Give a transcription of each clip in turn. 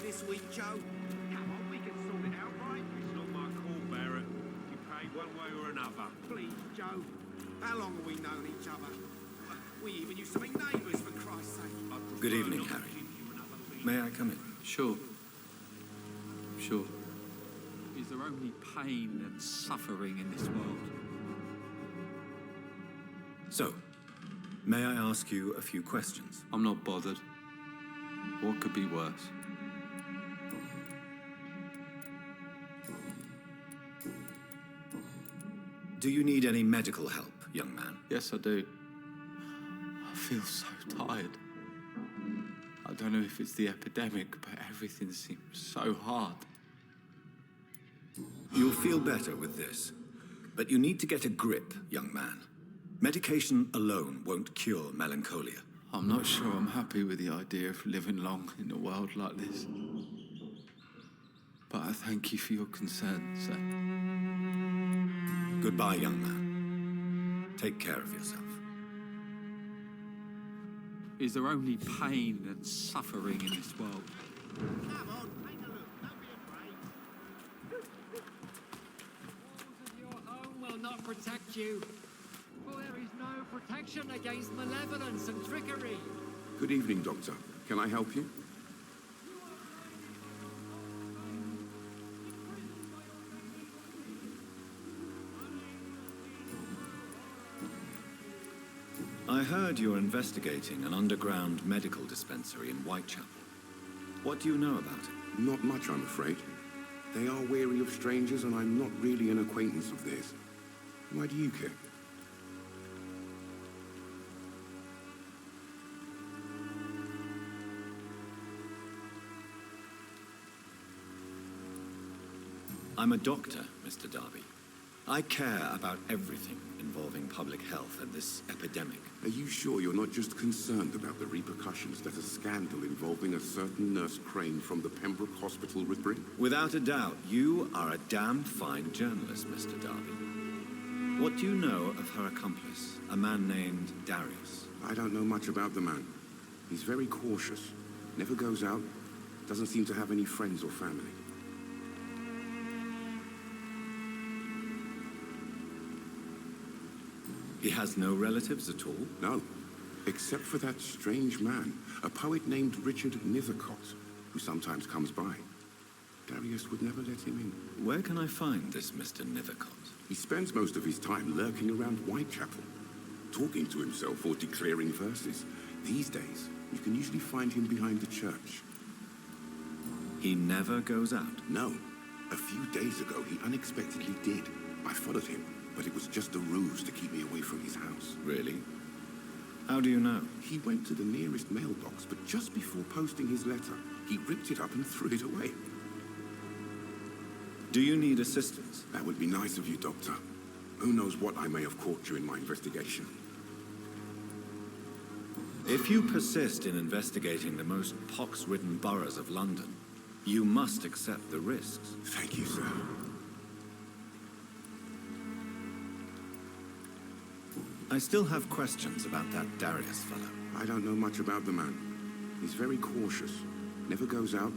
This week, Joe. Come on, we can sort it out, right? It's not my call, Barrett. You pay one way or another. Please, Joe. How long have we known each other? We even used to be neighbours, for Christ's sake. Good evening, Harry. May I come in? Sure. Sure. Is there only pain and suffering in this world? So, may I ask you a few questions? I'm not bothered. What could be worse? Do you need any medical help, young man? Yes, I do. I feel so tired. I don't know if it's the epidemic, but everything seems so hard. You'll feel better with this. But you need to get a grip, young man. Medication alone won't cure melancholia. I'm not sure I'm happy with the idea of living long in a world like this. But I thank you for your concern, sir. Goodbye, young man. Take care of yourself. Is there only pain and suffering in this world? Come on, take a look. Don't be afraid. Walls of your home will not protect you. For there is no protection against malevolence and trickery. Good evening, Doctor. Can I help you? I heard you're investigating an underground medical dispensary in Whitechapel. What do you know about it? Not much, I'm afraid. They are wary of strangers, and I'm not really an acquaintance of theirs. Why do you care? I'm a doctor, Mr. Darby. I care about everything involving public health and this epidemic. Are you sure you're not just concerned about the repercussions that a scandal involving a certain Nurse Crane from the Pembroke Hospital would bring? Without a doubt, you are a damn fine journalist, Mr. Darby. What do you know of her accomplice, a man named Darius? I don't know much about the man. He's very cautious, never goes out, doesn't seem to have any friends or family. He has no relatives at all? No, except for that strange man, a poet named Richard Nethercott, who sometimes comes by. Darius would never let him in. Where can I find this Mr. Nethercott? He spends most of his time lurking around Whitechapel, talking to himself or declaring verses. These days, you can usually find him behind the church. He never goes out? No. A few days ago, he unexpectedly did. I followed him, but it was just a ruse to keep me away from his house. Really? How do you know? He went to the nearest mailbox, but just before posting his letter, he ripped it up and threw it away. Do you need assistance? That would be nice of you, Doctor. Who knows what I may have caught you in my investigation. If you persist in investigating the most pox-ridden boroughs of London, you must accept the risks. Thank you, sir. I still have questions about that Darius fellow. I don't know much about the man. He's very cautious, never goes out,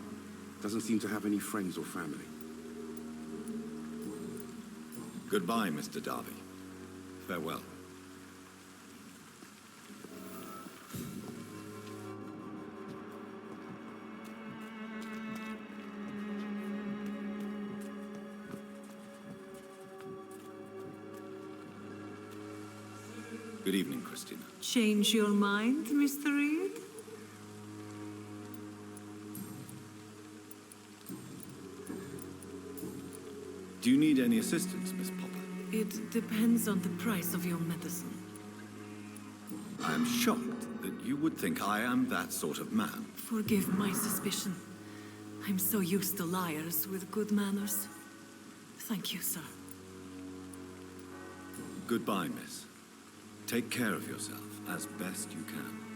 doesn't seem to have any friends or family. Goodbye, Mr. Darby. Farewell. Good evening, Christina. Change your mind, Mr. Reed? Do you need any assistance, Miss Popper? It depends on the price of your medicine. I am shocked that you would think I am that sort of man. Forgive my suspicion. I'm so used to liars with good manners. Thank you, sir. Goodbye, miss. Take care of yourself as best you can.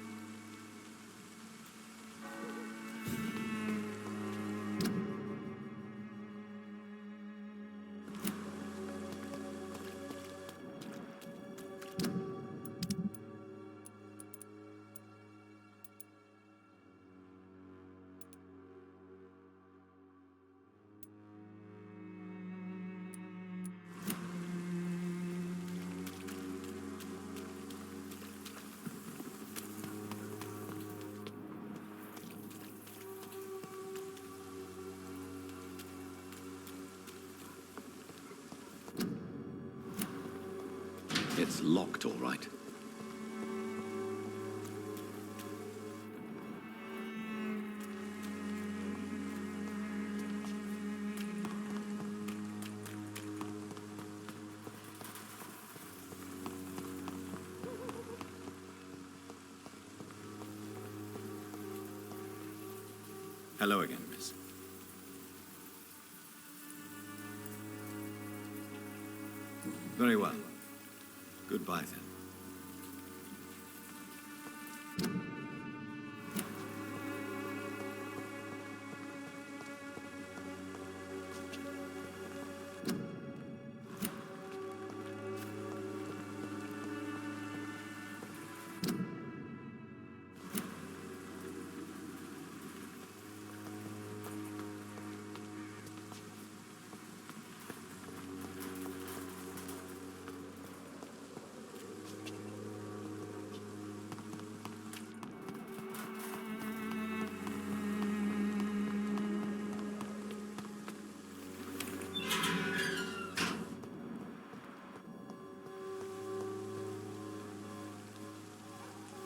It's locked, all right. Hello again, miss. Very well. Goodbye, then.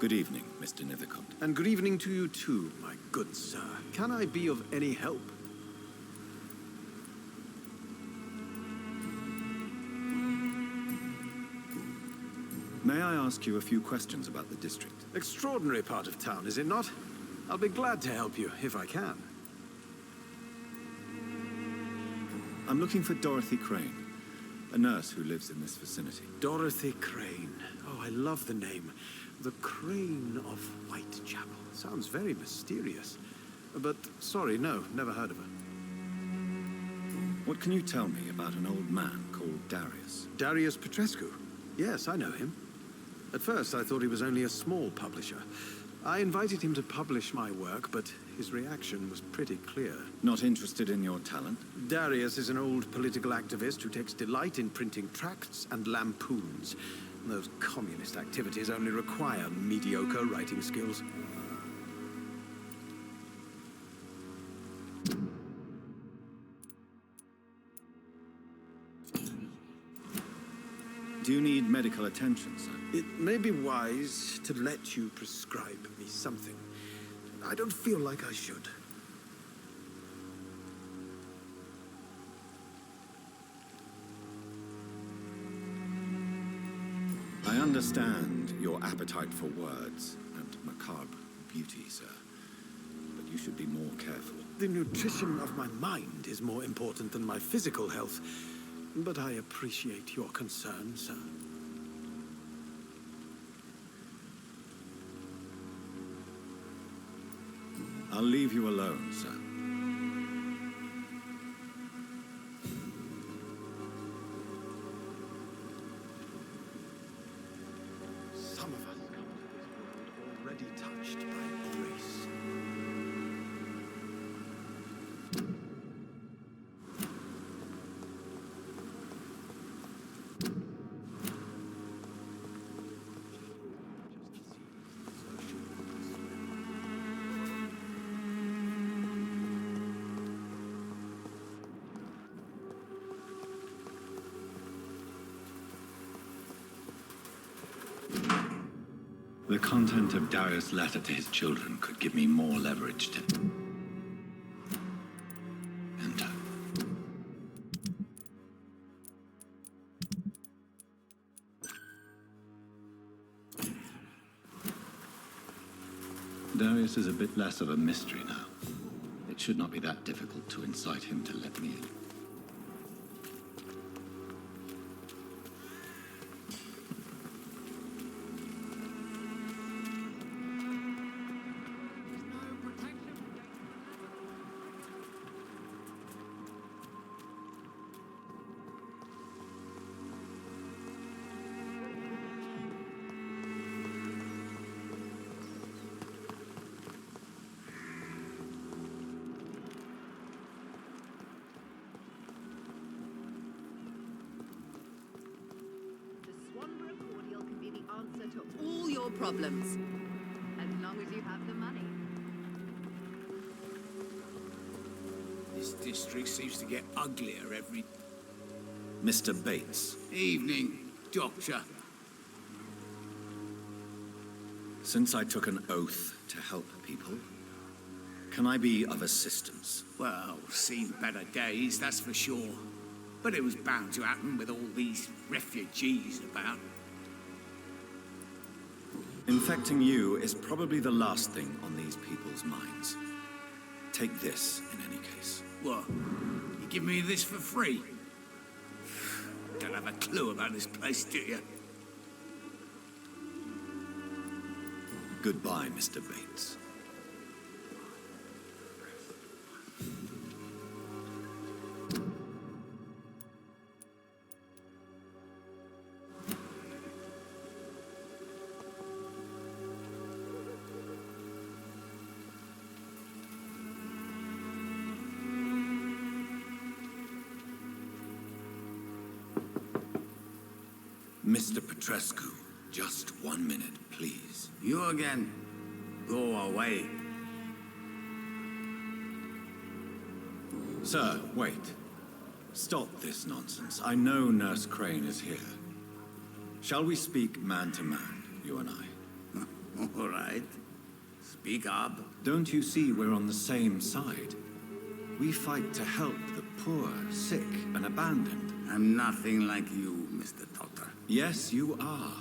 Good evening, Mr. Nithercott. And good evening to you too, my good sir. Can I be of any help? May I ask you a few questions about the district? Extraordinary part of town, is it not? I'll be glad to help you, if I can. I'm looking for Dorothy Crane, a nurse who lives in this vicinity. Dorothy Crane. Oh, I love the name. The Crane of Whitechapel. Sounds very mysterious. But, sorry, no, never heard of her. What can you tell me about an old man called Darius? Darius Petrescu. Yes, I know him. At first, I thought he was only a small publisher. I invited him to publish my work, but his reaction was pretty clear. Not interested in your talent? Darius is an old political activist who takes delight in printing tracts and lampoons. Those communist activities only require mediocre writing skills. Do you need medical attention, sir? It may be wise to let you prescribe me something. I don't feel like I should. I understand your appetite for words and macabre beauty, sir. But you should be more careful. The nutrition of my mind is more important than my physical health. But I appreciate your concern, sir. I'll leave you alone, sir. Some of us come to this world already touched by grace. The content of Darius' letter to his children could give me more leverage to enter. Darius is a bit less of a mystery now. It should not be that difficult to incite him to let me in. No protection. The Swanborough cordial can be the answer to all your problems. As long as you have the money. This district seems to get uglier every Mr. Bates, evening, Doctor. since I took an oath to help people, can I be of assistance? Well, seen better days, that's for sure. But it was bound to happen with all these refugees about. Infecting you is probably the last thing on these people's minds. Take this, in any case. What? You give me this for free? Don't have a clue about this place, do you? Goodbye, Mr. Bates. Mr. Petrescu, just 1 minute, please. You again. Go away. Sir, wait. Stop this nonsense. I know Nurse Crane is here. Shall we speak man to man, you and I? All right. Speak up. Don't you see we're on the same side? We fight to help the poor, sick, and abandoned. I'm nothing like you, Mr. Doctor. Yes, you are.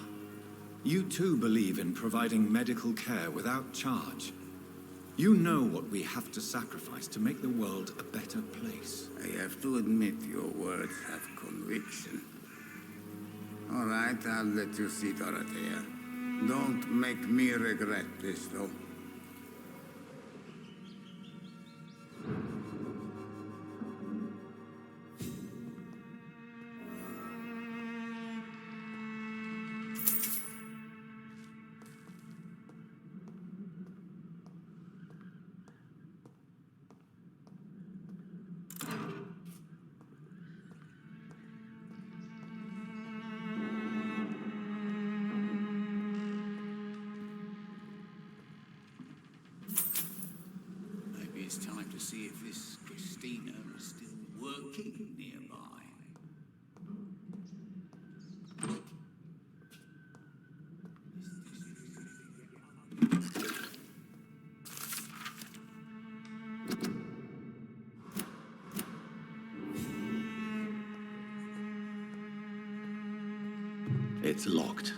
You too believe in providing medical care without charge. You know what we have to sacrifice to make the world a better place. I have to admit your words have conviction. All right, I'll let you see Dorothea. Don't make me regret this, though. Maybe it's time to see if this Christina is still working nearby. It's locked.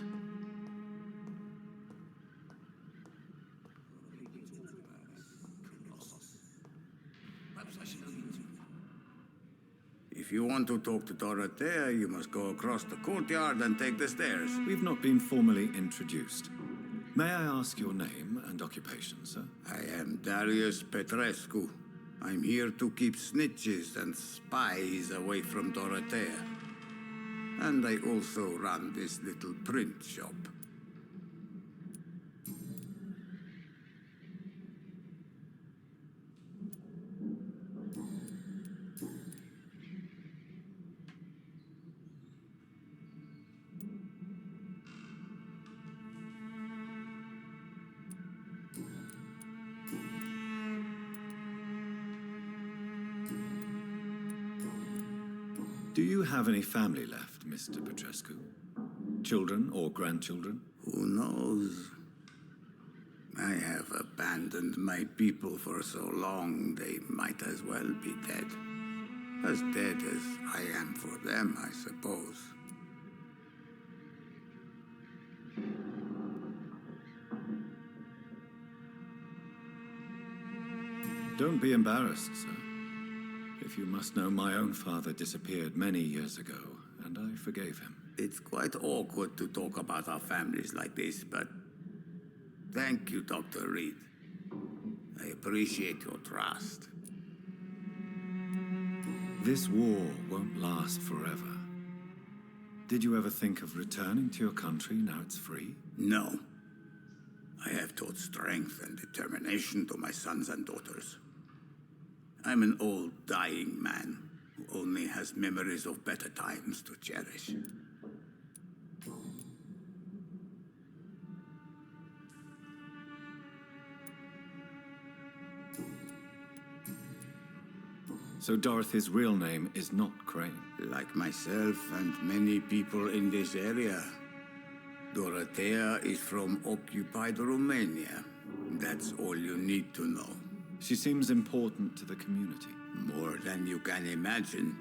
If you want to talk to Dorothea, you must go across the courtyard and take the stairs. We've not been formally introduced. May I ask your name and occupation, sir? I am Darius Petrescu. I'm here to keep snitches and spies away from Dorothea. And I also run this little print shop. Do you have any family left, Mr. Petrescu? Children or grandchildren? Who knows? I have abandoned my people for so long, they might as well be dead. As dead as I am for them, I suppose. Don't be embarrassed, sir. If you must know, my own father disappeared many years ago, and I forgave him. It's quite awkward to talk about our families like this, but thank you, Dr. Reed. I appreciate your trust. This war won't last forever. Did you ever think of returning to your country now it's free? No. I have taught strength and determination to my sons and daughters. I'm an old, dying man who only has memories of better times to cherish. So Dorothy's real name is not Crane. Like myself and many people in this area, Dorothea is from occupied Romania. That's all you need to know. She seems important to the community. More than you can imagine.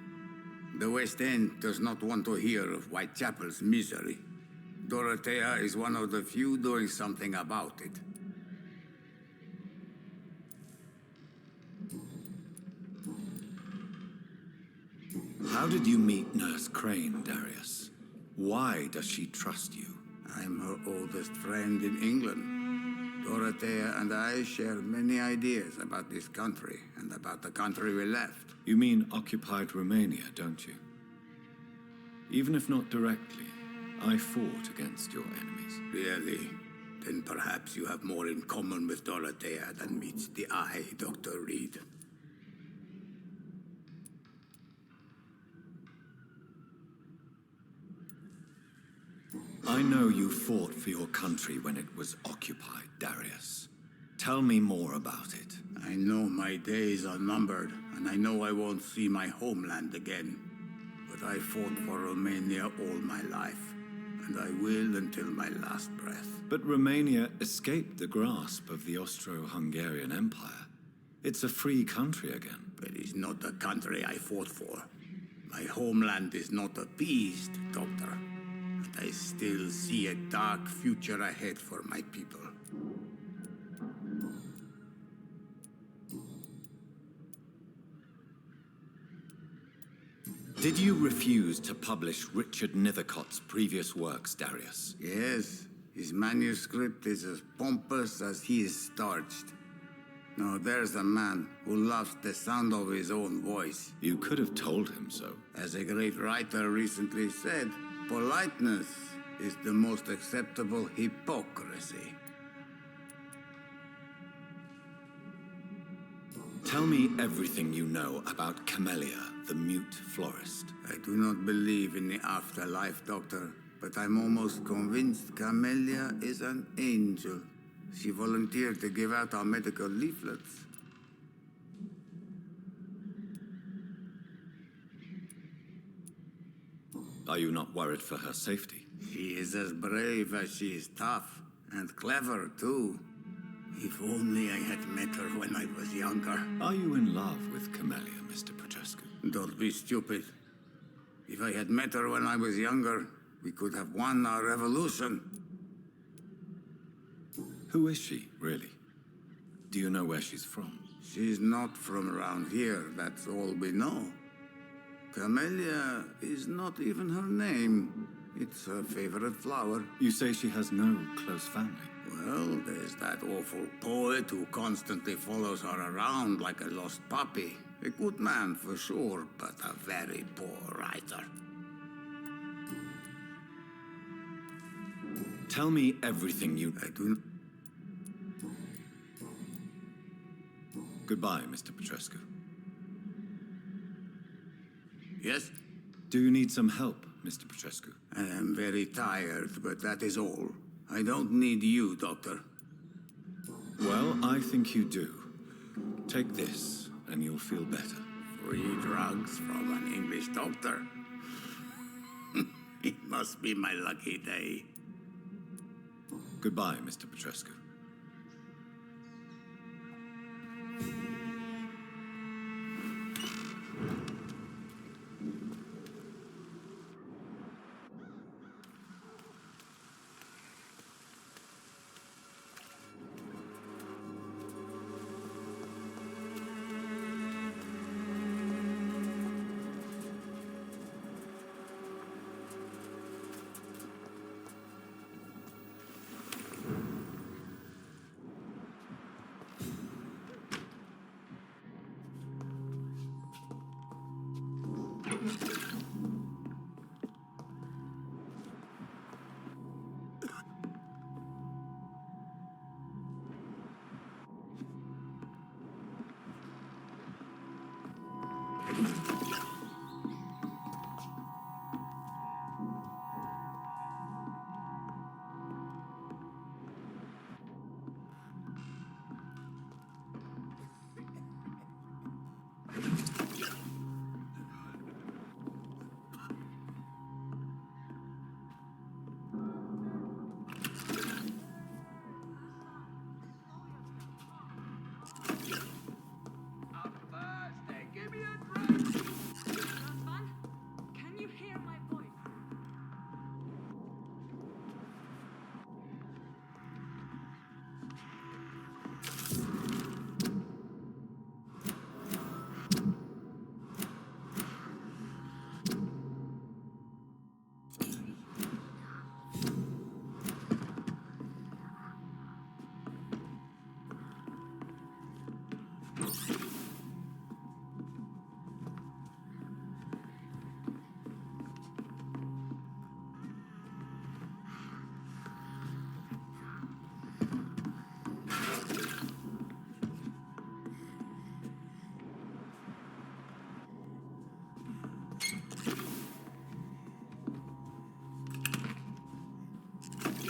The West End does not want to hear of Whitechapel's misery. Dorothea is one of the few doing something about it. How did you meet Nurse Crane, Darius? Why does she trust you? I'm her oldest friend in England. Dorothea and I share many ideas about this country and about the country we left. You mean occupied Romania, don't you? Even if not directly, I fought against your enemies. Really? Then perhaps you have more in common with Dorothea than meets the eye, Dr. Reed. I know you fought for your country when it was occupied, Darius. Tell me more about it. I know my days are numbered, and I know I won't see my homeland again. But I fought for Romania all my life, and I will until my last breath. But Romania escaped the grasp of the Austro-Hungarian Empire. It's a free country again. But it's not the country I fought for. My homeland is not appeased, Doctor. I still see a dark future ahead for my people. Did you refuse to publish Richard Nethercott's previous works, Darius? Yes, his manuscript is as pompous as he is starched. Now there's a man who loves the sound of his own voice. You could have told him so. As a great writer recently said, politeness is the most acceptable hypocrisy. Tell me everything you know about Camellia, the mute florist. I do not believe in the afterlife, Doctor, but I'm almost convinced Camellia is an angel. She volunteered to give out our medical leaflets. Are you not worried for her safety? She is as brave as she is tough, and clever, too. If only I had met her when I was younger. Are you in love with Camellia, Mr. Petrescu? Don't be stupid. If I had met her when I was younger, we could have won our revolution. Who is she, really? Do you know where she's from? She's not from around here, that's all we know. Camellia is not even her name. It's her favorite flower. You say she has no close family? Well, there's that awful poet who constantly follows her around like a lost puppy. A good man for sure, but a very poor writer. Tell me everything you... I do... Goodbye, Mr. Petrescu. Yes? Do you need some help, Mr. Petrescu? I am very tired, but that is all. I don't need you, Doctor. Well, I think you do. Take this, and you'll feel better. Free drugs from an English doctor? It must be my lucky day. Goodbye, Mr. Petrescu.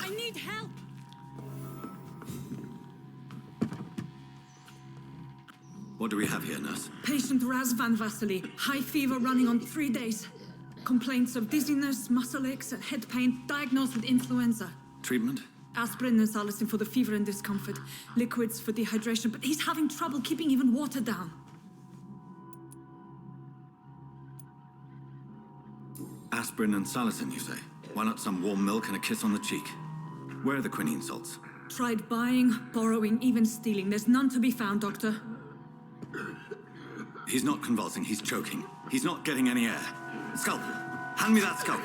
I need help! What do we have here, nurse? Patient Raz Van Vasily. High fever running on 3 days. Complaints of dizziness, muscle aches, and head pain. Diagnosed with influenza. Treatment? Aspirin and salicin for the fever and discomfort. Liquids for dehydration, but he's having trouble keeping even water down. Aspirin and salicin, you say? Why not some warm milk and a kiss on the cheek? Where are the quinine salts? Tried buying, borrowing, even stealing. There's none to be found, Doctor. He's not convulsing, he's choking. He's not getting any air. Scalpel! Hand me that scalpel!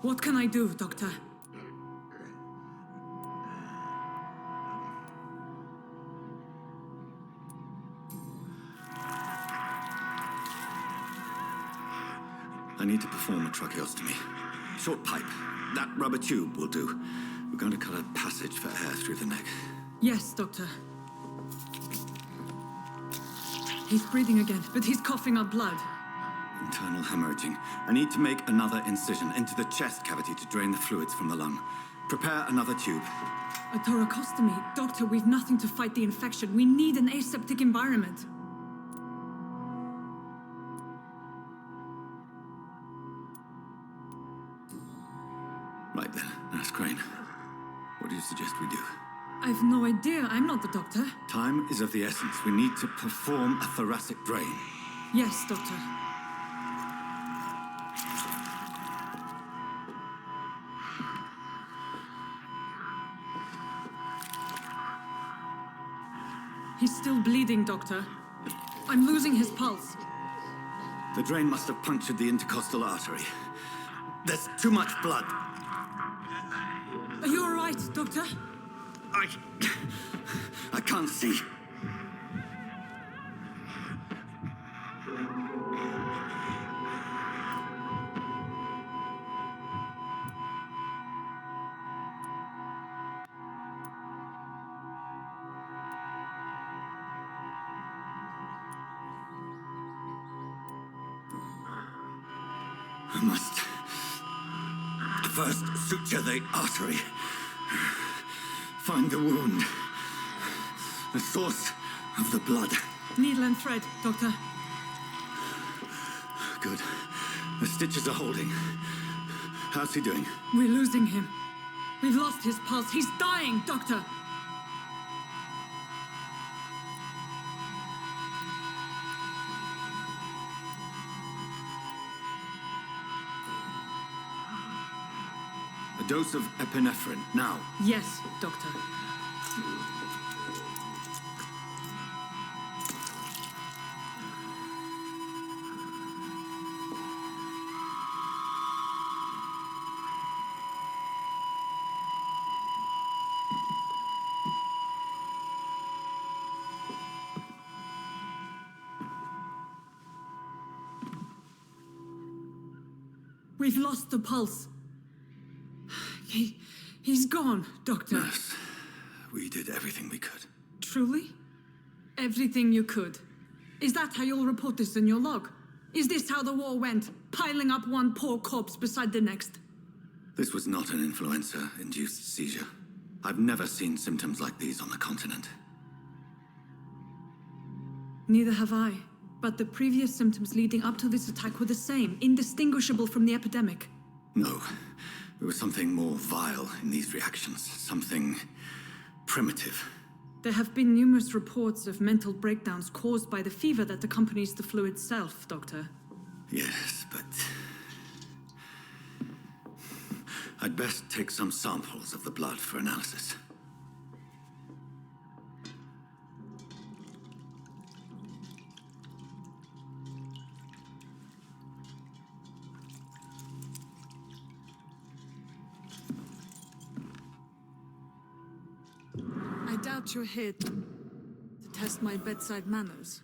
What can I do, Doctor? I need to perform a tracheostomy. Short pipe. That rubber tube will do. We're going to cut a passage for air through the neck. Yes, Doctor. He's breathing again, but he's coughing up blood. Internal hemorrhaging. I need to make another incision into the chest cavity to drain the fluids from the lung. Prepare another tube. A thoracostomy? Doctor, we've nothing to fight the infection. We need an aseptic environment. Right then, Nurse Crane. What do you suggest we do? I've no idea. I'm not the doctor. Time is of the essence. We need to perform a thoracic drain. Yes, Doctor. He's still bleeding, Doctor. I'm losing his pulse. The drain must have punctured the intercostal artery. There's too much blood. Are you all right, Doctor? I can't see. I must first suture the artery. Find the wound. The source of the blood. Needle and thread, Doctor. Good. The stitches are holding. How's he doing? We're losing him. We've lost his pulse. He's dying, Doctor. A dose of epinephrine, now. Yes, Doctor. We've lost the pulse. He's gone, Doctor. Nurse, we did everything we could. Truly? Everything you could. Is that how you'll report this in your log? Is this how the war went? Piling up one poor corpse beside the next? This was not an influenza-induced seizure. I've never seen symptoms like these on the continent. Neither have I. But the previous symptoms leading up to this attack were the same, indistinguishable from the epidemic. No. There was something more vile in these reactions. Something primitive. There have been numerous reports of mental breakdowns caused by the fever that accompanies the flu itself, Doctor. Yes, but I'd best take some samples of the blood for analysis. I doubt you're here to test my bedside manners.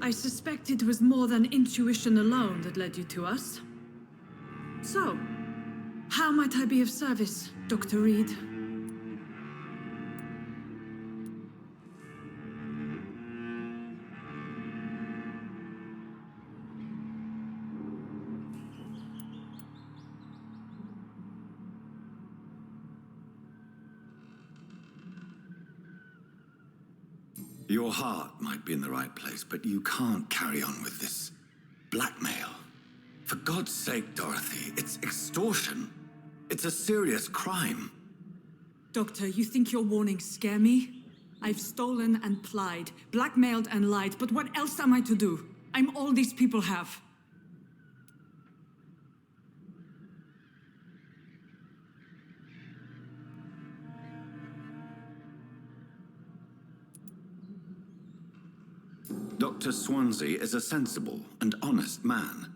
I suspect it was more than intuition alone that led you to us. So, how might I be of service, Dr. Reed? Your heart might be in the right place, but you can't carry on with this blackmail. For God's sake, Dorothy, it's extortion. It's a serious crime. Doctor, you think your warnings scare me? I've stolen and plied, blackmailed and lied, but what else am I to do? I'm all these people have. Dr. Swansea is a sensible and honest man.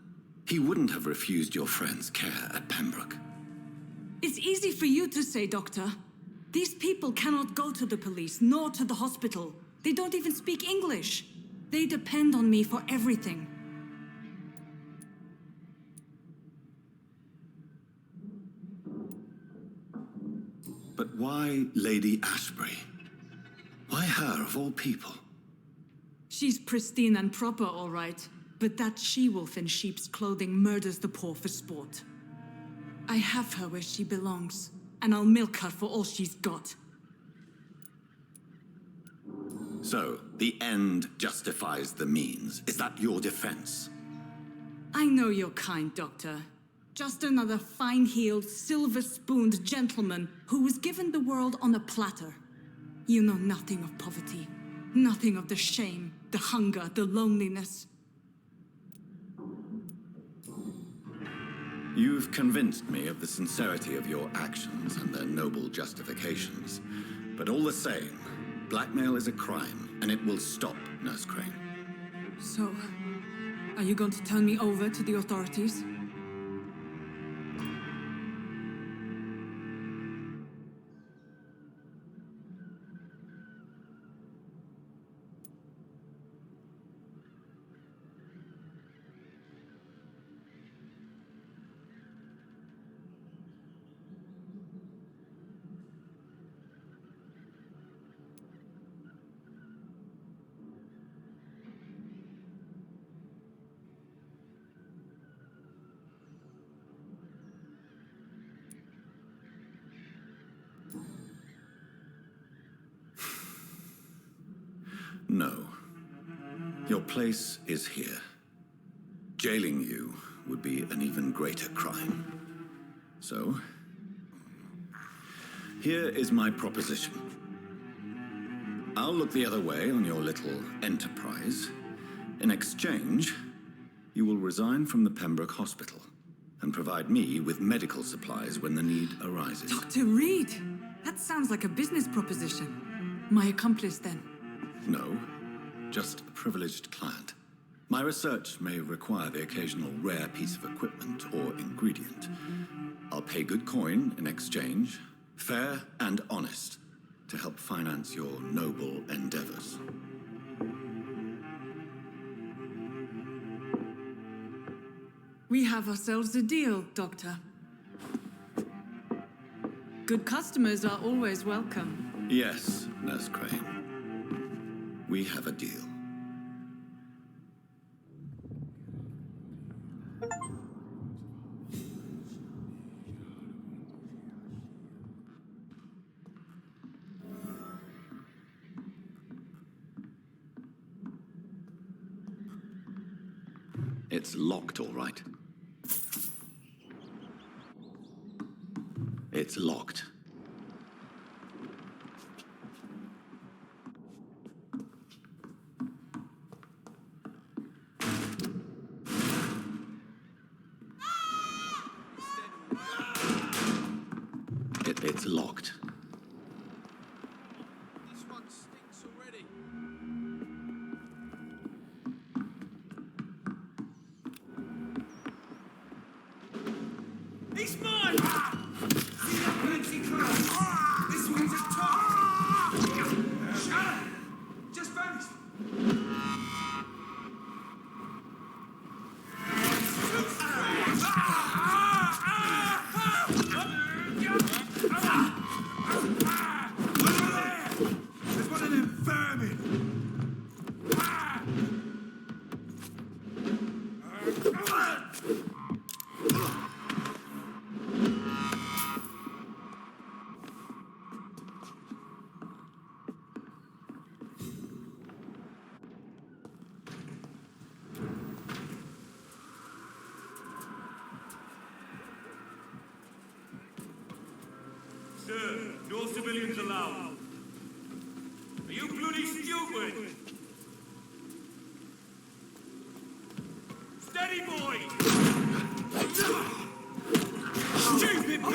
He wouldn't have refused your friend's care at Pembroke. It's easy for you to say, Doctor. These people cannot go to the police, nor to the hospital. They don't even speak English. They depend on me for everything. But why Lady Ashbury? Why her, of all people? She's pristine and proper, all right. But that she-wolf in sheep's clothing murders the poor for sport. I have her where she belongs, and I'll milk her for all she's got. So, the end justifies the means. Is that your defense? I know you're kind, Doctor. Just another fine-heeled, silver-spooned gentleman who was given the world on a platter. You know nothing of poverty. Nothing of the shame, the hunger, the loneliness. You've convinced me of the sincerity of your actions and their noble justifications. But all the same, blackmail is a crime, and it will stop, Nurse Crane. So, are you going to turn me over to the authorities? No. Your place is here. Jailing you would be an even greater crime. So, here is my proposition. I'll look the other way on your little enterprise. In exchange, you will resign from the Pembroke Hospital and provide me with medical supplies when the need arises. Dr. Reed! That sounds like a business proposition. My accomplice, then? No, just a privileged client. My research may require the occasional rare piece of equipment or ingredient. I'll pay good coin in exchange, fair and honest, to help finance your noble endeavors. We have ourselves a deal, Doctor. Good customers are always welcome. Yes, Nurse Crane. We have a deal. It's locked, all right. It's locked. It's locked. This one stinks already. He's mine! See that fancy Sir, no civilians allowed. Are you bloody stupid? Steady, boy! Stupid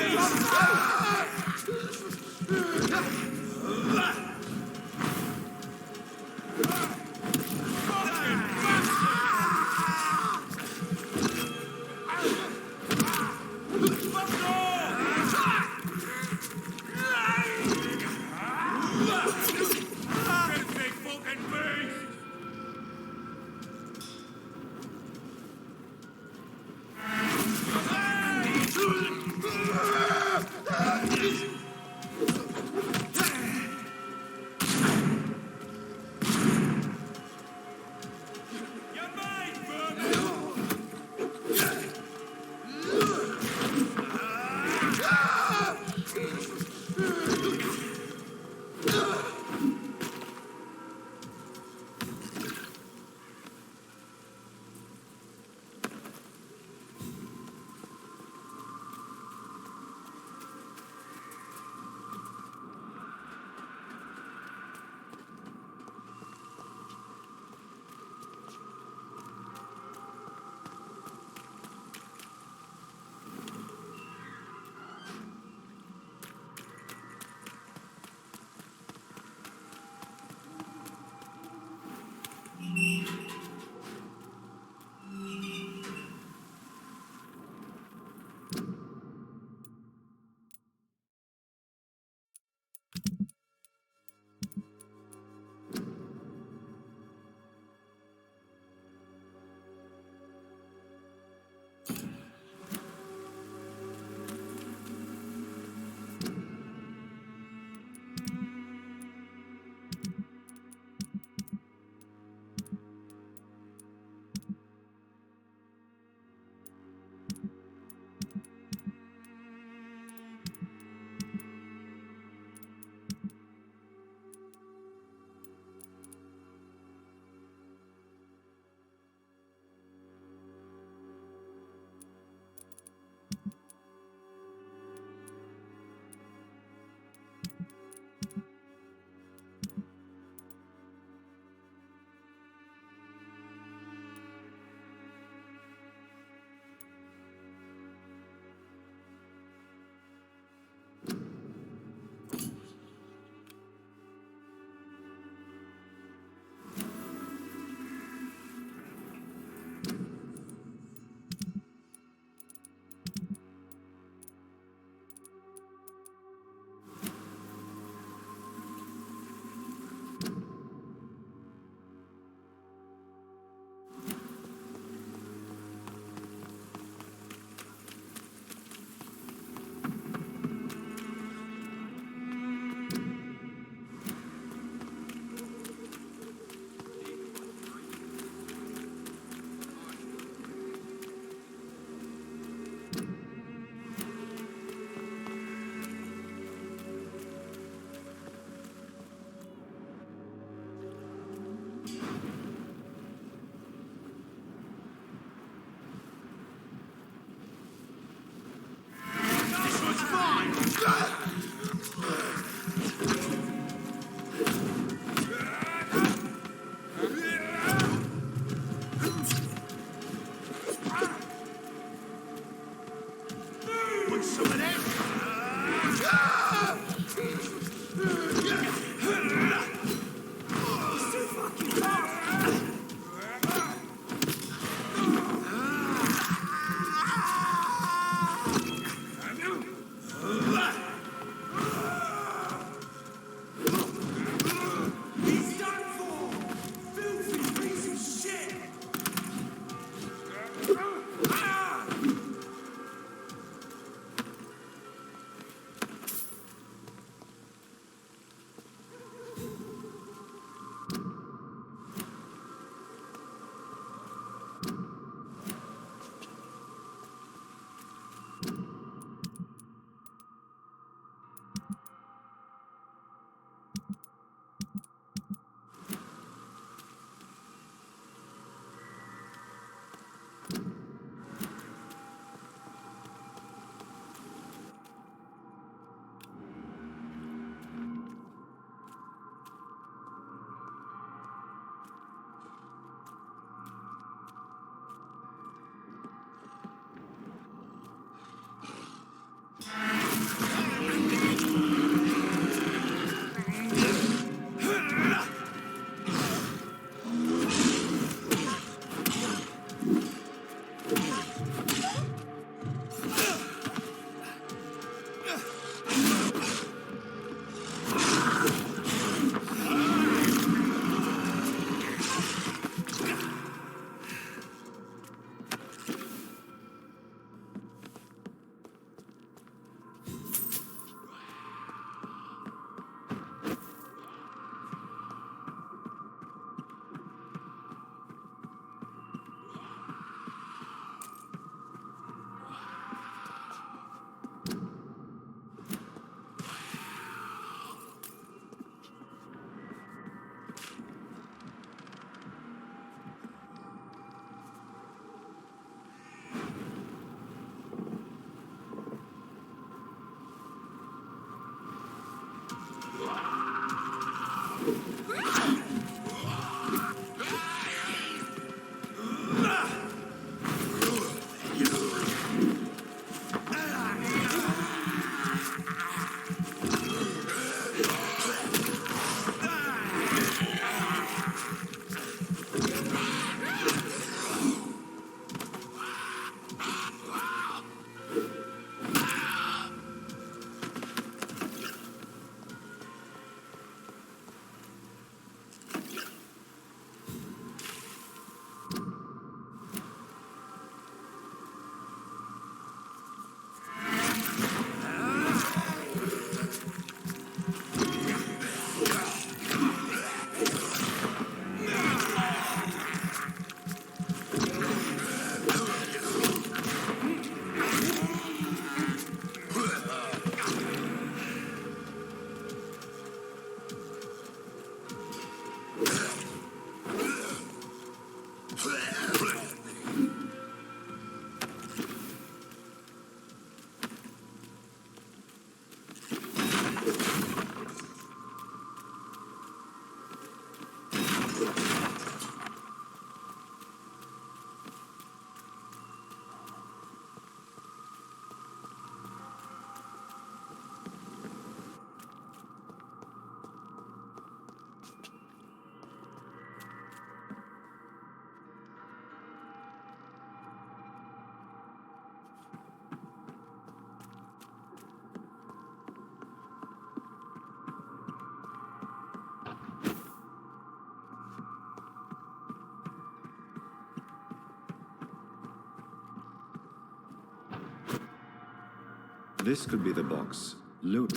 This could be the box. Look.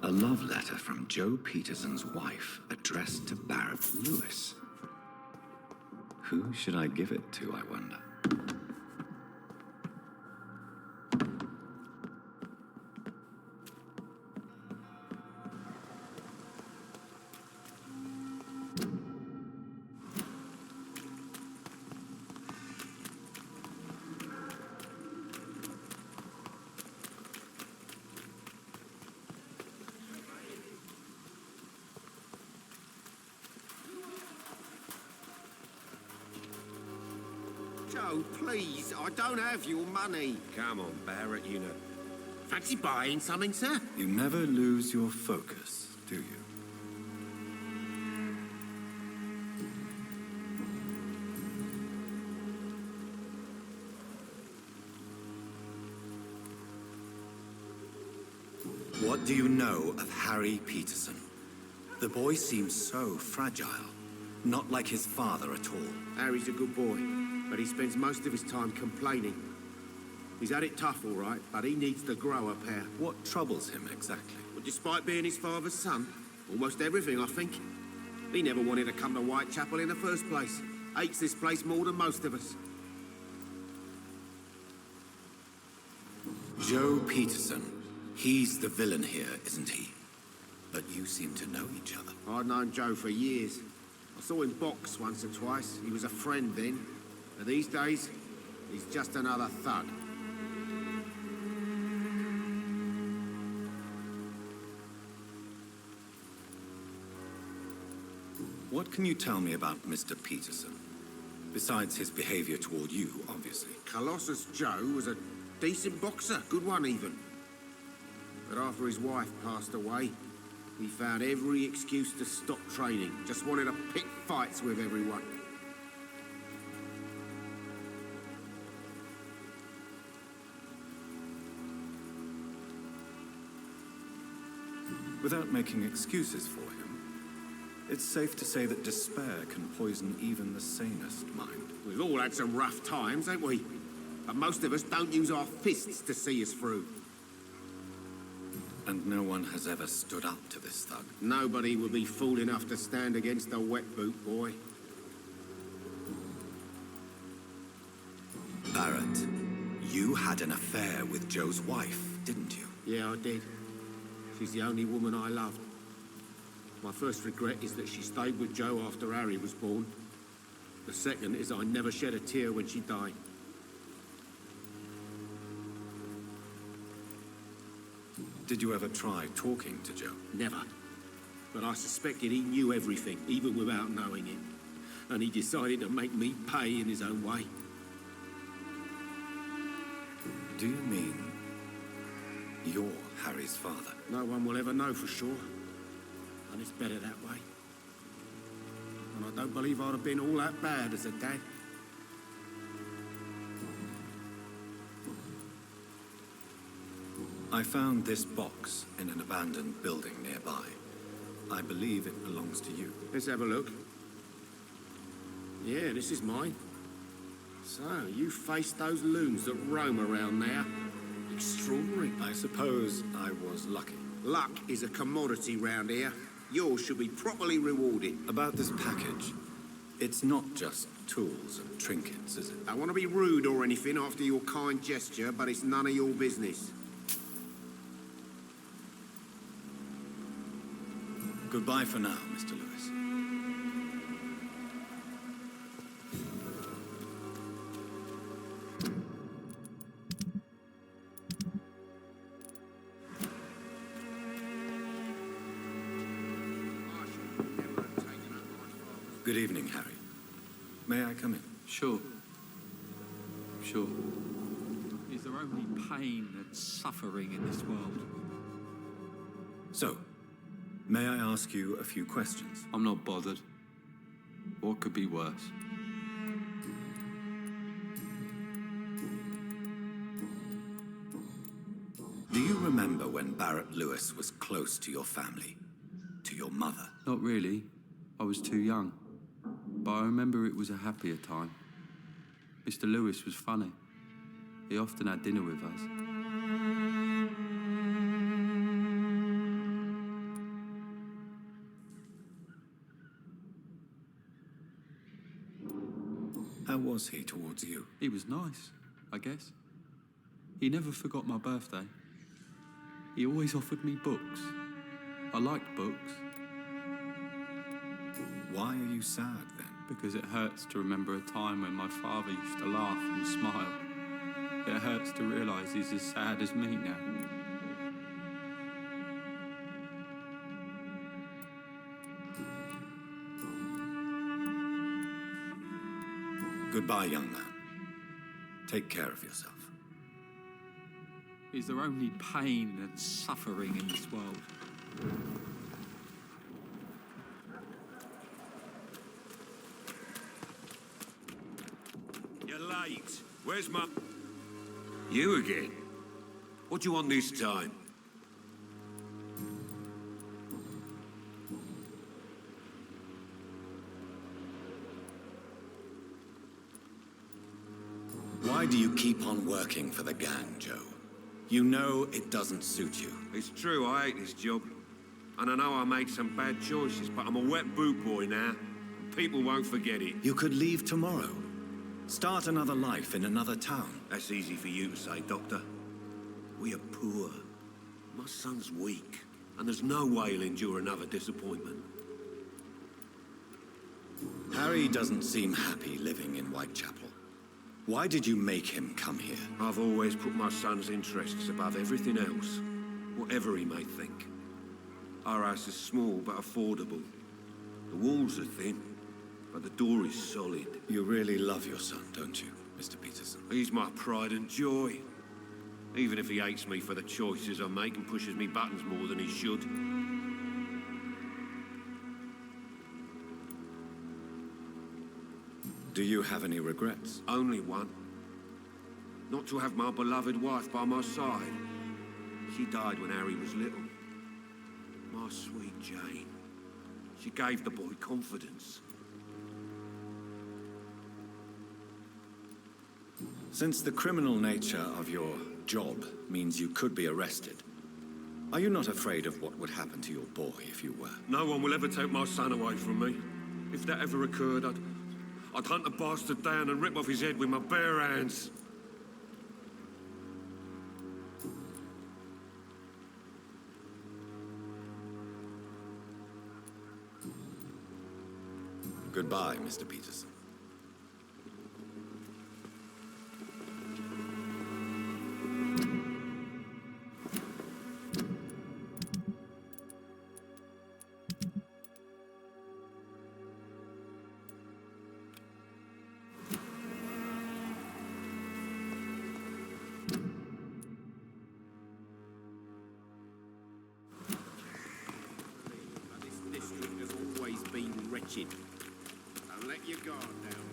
A love letter from Joe Peterson's wife, addressed to Barrett Lewis. Who should I give it to, I wonder? Joe, please, I don't have your money. Come on, Barrett, you know. Fancy buying something, sir? You never lose your focus, do you? What do you know of Harry Peterson? The boy seems so fragile. Not like his father at all. Harry's a good boy, but he spends most of his time complaining. He's had it tough, all right, but he needs to grow a pair. What troubles him exactly? Well, despite being his father's son, almost everything, I think. He never wanted to come to Whitechapel in the first place. Hates this place more than most of us. Joe Peterson. He's the villain here, isn't he? But you seem to know each other. I've known Joe for years. I saw him box once or twice. He was a friend then. But these days, he's just another thug. What can you tell me about Mr. Peterson? Besides his behavior toward you, obviously. Colossus Joe was a decent boxer, good one even. But after his wife passed away, he found every excuse to stop training. Just wanted to pick fights with everyone. Without making excuses for him, it's safe to say that despair can poison even the sanest mind. We've all had some rough times, haven't we? But most of us don't use our fists to see us through. And no one has ever stood up to this thug. Nobody would be fool enough to stand against a wet boot boy. Barrett, you had an affair with Joe's wife, didn't you? Yeah, I did. She's the only woman I loved. My first regret is that she stayed with Joe after Harry was born. The second is I never shed a tear when she died. Did you ever try talking to Joe? Never. But I suspected he knew everything, even without knowing it. And he decided to make me pay in his own way. Do you mean you're Harry's father? No one will ever know for sure. And it's better that way. And I don't believe I'd have been all that bad as a dad. I found this box in an abandoned building nearby. I believe it belongs to you. Let's have a look. Yeah, this is mine. So, you faced those loons that roam around there. Extraordinary. I suppose I was lucky. Luck is a commodity round here. Yours should be properly rewarded. About this package, it's not just tools and trinkets, is it? I want to be rude or anything after your kind gesture, but it's none of your business. Goodbye for now, Mr. Lewis. Good evening, Harry. May I come in? Sure. Sure. Is there only pain and suffering in this world? So, may I ask you a few questions? I'm not bothered. What could be worse? Do you remember when Barrett Lewis was close to your family? To your mother? Not really. I was too young. But I remember it was a happier time. Mr. Lewis was funny. He often had dinner with us. How was he towards you? He was nice, I guess. He never forgot my birthday. He always offered me books. I liked books. Why are you sad then? Because it hurts to remember a time when my father used to laugh and smile. It hurts to realise he's as sad as me now. Goodbye, young man. Take care of yourself. Is there only pain and suffering in this world? You're late. Where's my... You again? What do you want this time? Why do you keep on working for the gang, Joe? You know it doesn't suit you. It's true, I hate this job. And I know I made some bad choices, but I'm a wet boot boy now. People won't forget it. You could leave tomorrow. Start another life in another town. That's easy for you to say, Doctor. We are poor. My son's weak, and there's no way he'll endure another disappointment. Harry doesn't seem happy living in Whitechapel. Why did you make him come here? I've always put my son's interests above everything else, whatever he may think. Our house is small but affordable. The walls are thin, but the door is solid. You really love your son, don't you, Mr. Peterson? He's my pride and joy. Even if he hates me for the choices I make and pushes me buttons more than he should. Do you have any regrets? Only one. Not to have my beloved wife by my side. She died when Harry was little. My sweet Jane. She gave the boy confidence. Since the criminal nature of your job means you could be arrested, are you not afraid of what would happen to your boy if you were? No one will ever take my son away from me. If that ever occurred, I'd hunt the bastard down and rip off his head with my bare hands. Goodbye, Mr. Peterson. wretched. Don't let your guard down.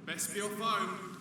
Best be your phone.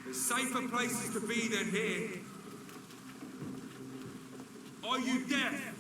There's safer places to be than here. Are you deaf?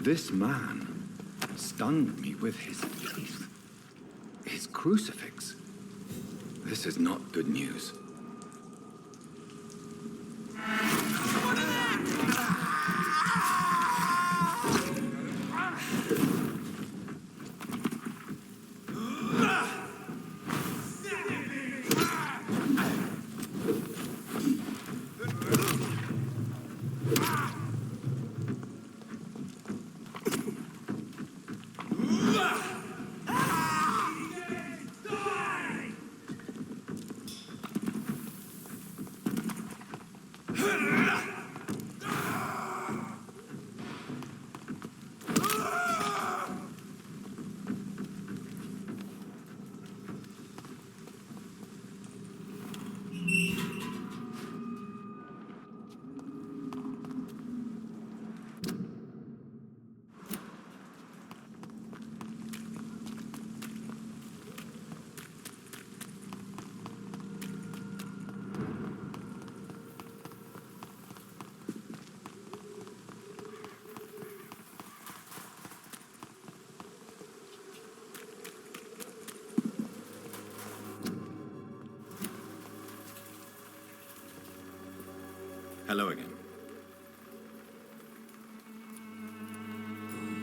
This man stunned me with his teeth. His crucifix. This is not good news.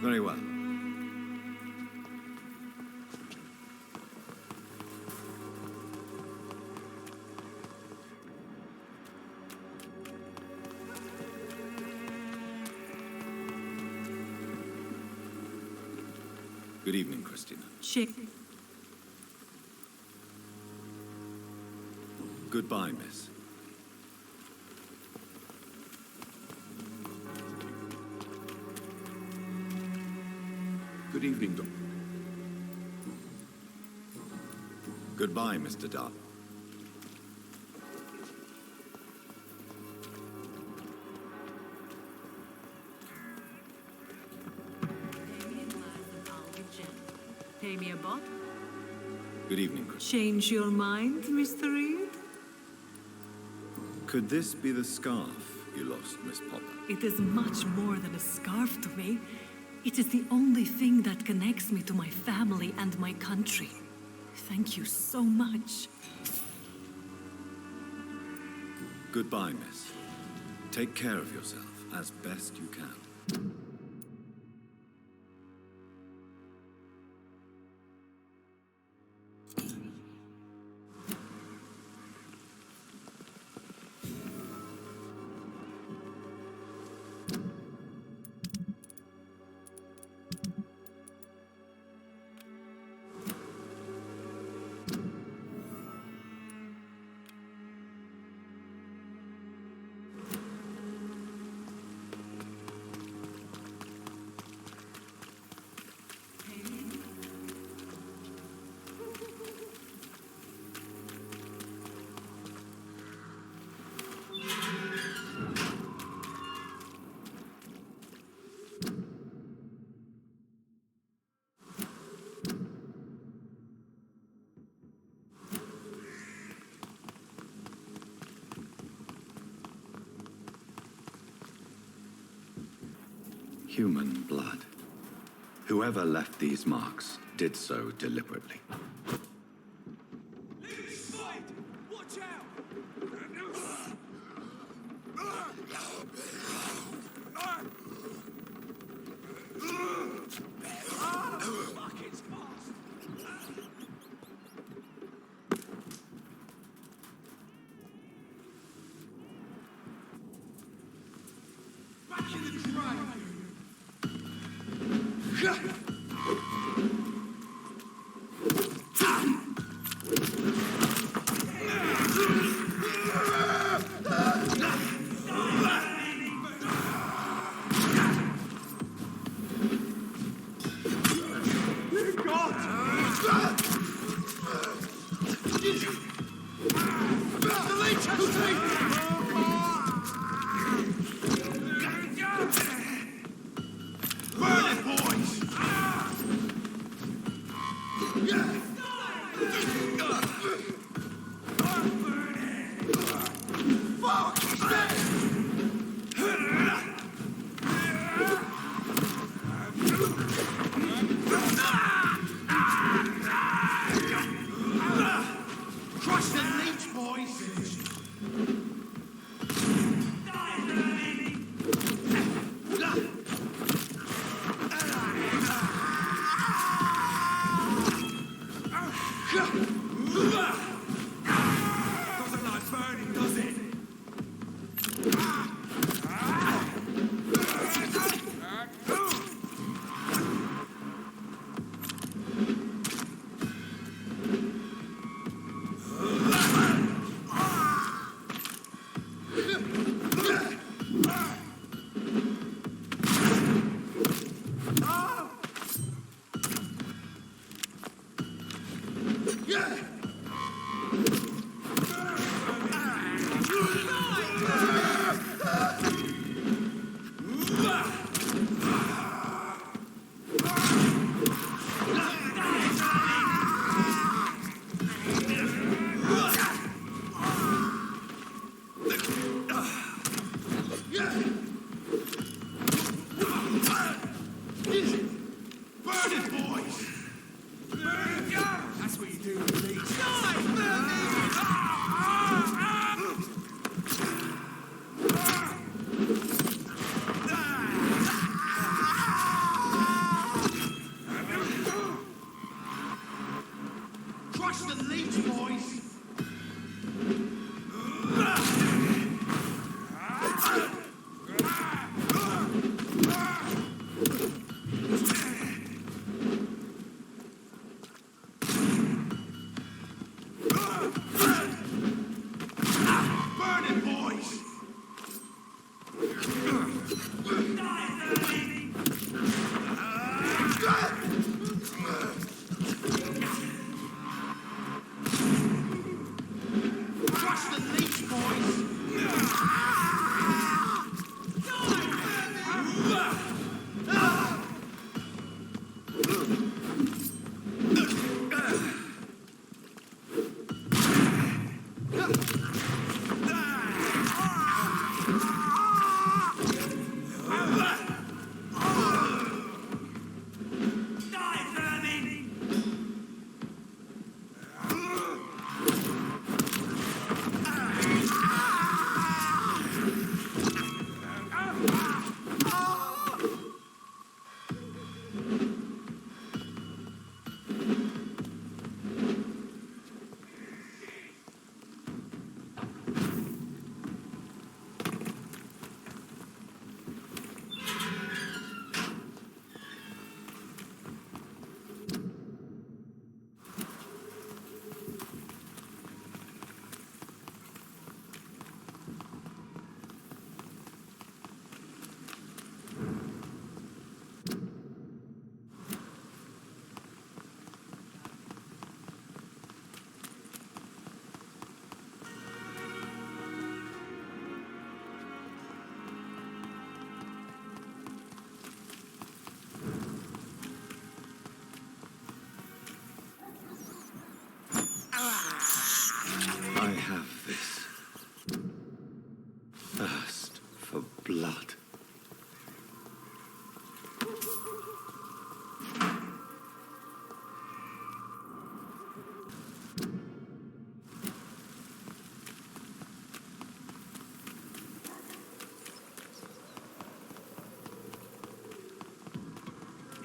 Very well. Good evening, Christina. Goodbye, miss. Good evening, Doc. Goodbye, Mr. Dart. Pay me a bot. Good evening, Christina. Change your mind, Mr. Reed? Could this be the scarf you lost, Miss Popper? It is much more than a scarf to me. It is the only thing that connects me to my family and my country. Thank you so much. Goodbye, miss. Take care of yourself as best you can. Human blood. Whoever left these marks did so deliberately. Watch out! Bucket's fast! Back in the train! Burn it, boys!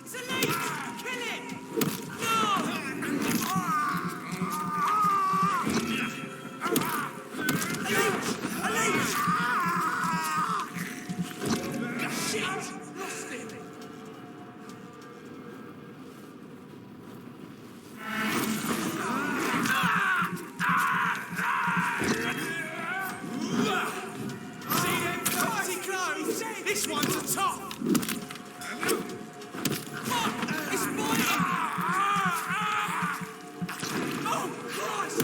It's a leech! Kill it! No! A leech! Shit! Lost it! See them fancy clothes? This one's a top! Fuck! It's biting! Oh, Christ!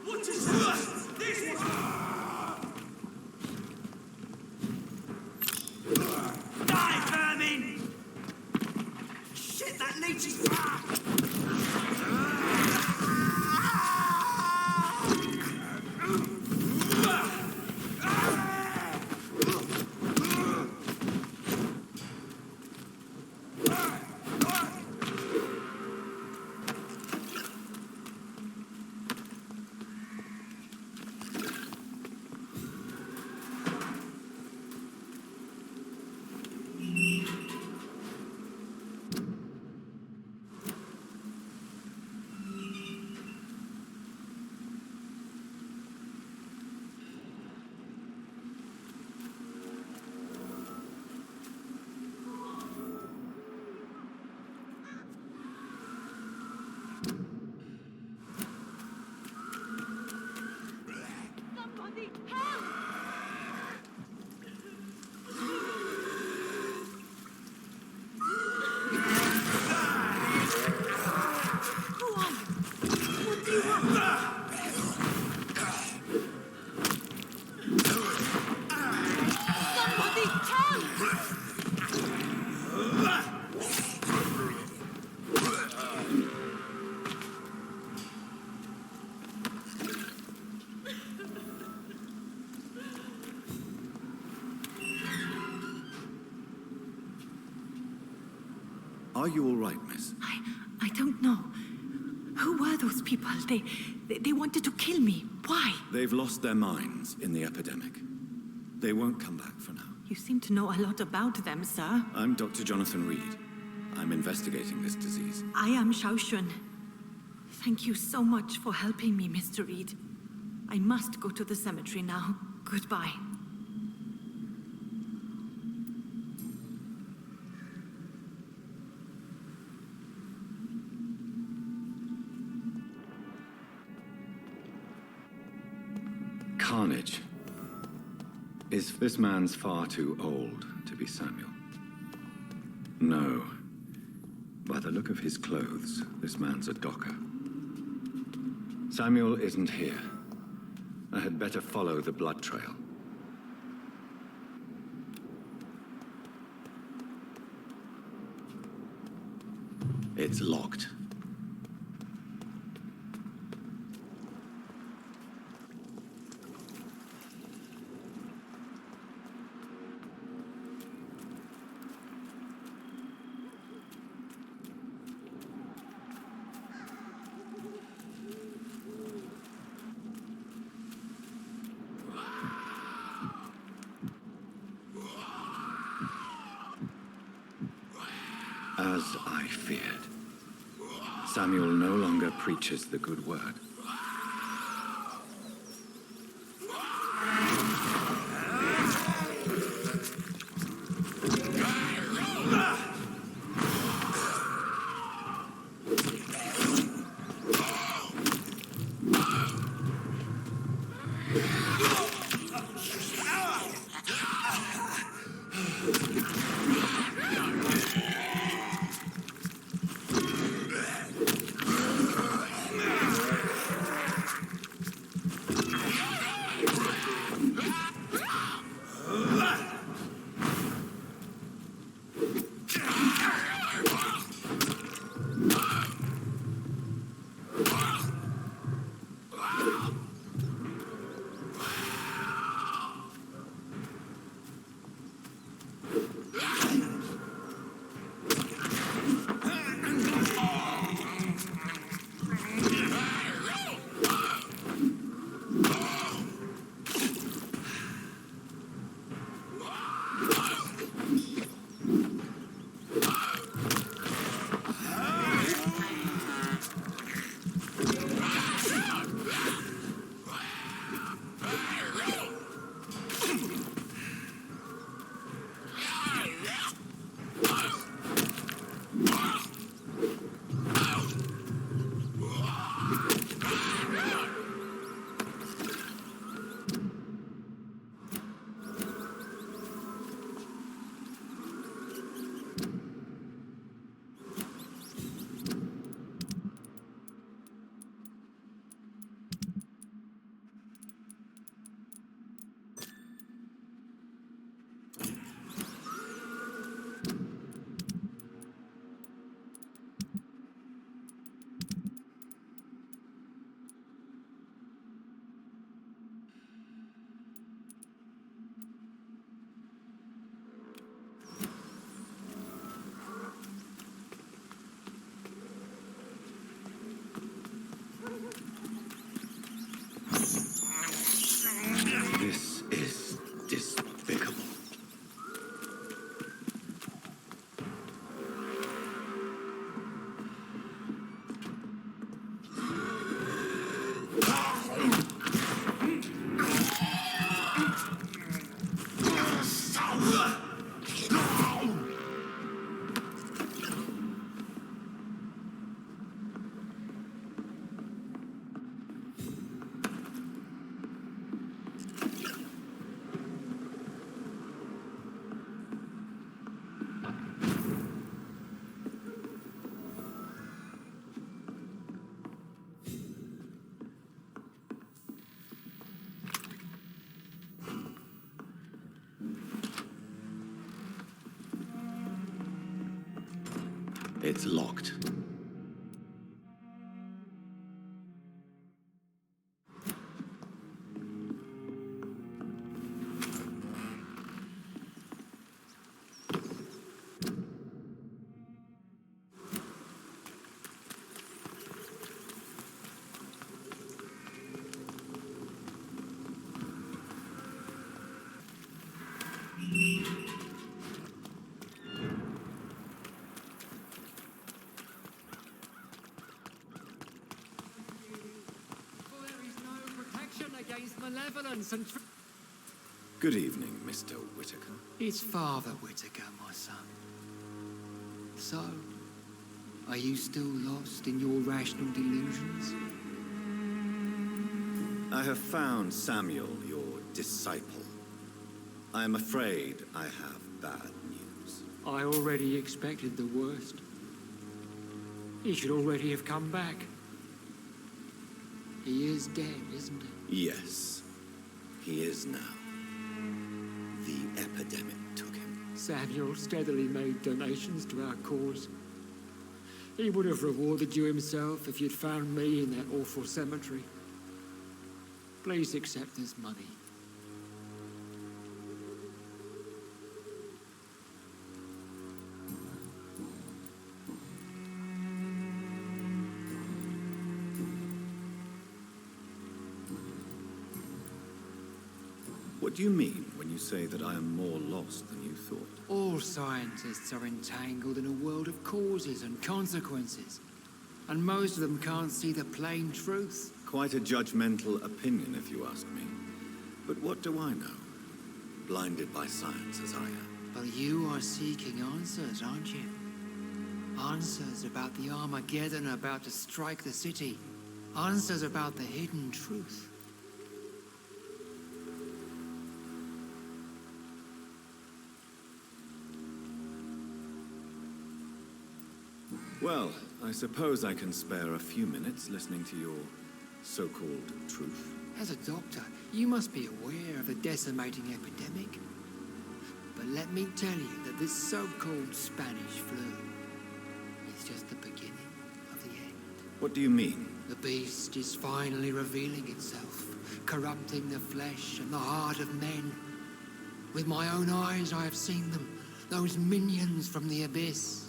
What is this? This Die, vermin! Shit, that leech is... Somebody help! Who are you? What do you want? Somebody help! Are you all right, miss? I don't know. Who were those people? They wanted to kill me. Why? They've lost their minds in the epidemic. They won't come back for now. You seem to know a lot about them, sir. I'm Dr. Jonathan Reed. I'm investigating this disease. I am Xiaoxun. Thank you so much for helping me, Mr. Reed. I must go to the cemetery now. Goodbye. Carnage. Is this man's far too old to be Samuel? No. By the look of his clothes, this man's a docker. Samuel isn't here. I had better follow the blood trail. It's locked. feared. Samuel no longer preaches the good word. This is despicable. It's locked. Against malevolence and Good evening, Mr. Whitaker. It's Father Whitaker, my son. So, are you still lost in your rational delusions? I have found Samuel, your disciple. I am afraid I have bad news. I already expected the worst. He should already have come back. He is dead, isn't he? Yes, he is now. The epidemic took him. Samuel steadily made donations to our cause. He would have rewarded you himself if you'd found me in that awful cemetery. Please accept this money. What do you mean when you say that I am more lost than you you thought. All scientists are entangled in a world of causes and consequences, and most of them can't see the plain truth. Quite a judgmental opinion, if you ask me. But what do I know? Blinded by science as I am. But you are seeking answers, aren't you? Answers about the Armageddon about to strike the city. Answers about the hidden truth. Well, I suppose I can spare a few minutes listening to your so-called truth. As a doctor, you must be aware of the decimating epidemic. But let me tell you that this so-called Spanish flu is just the beginning of the end. What do you mean? The beast is finally revealing itself, corrupting the flesh and the heart of men. With my own eyes I have seen them, those minions from the abyss.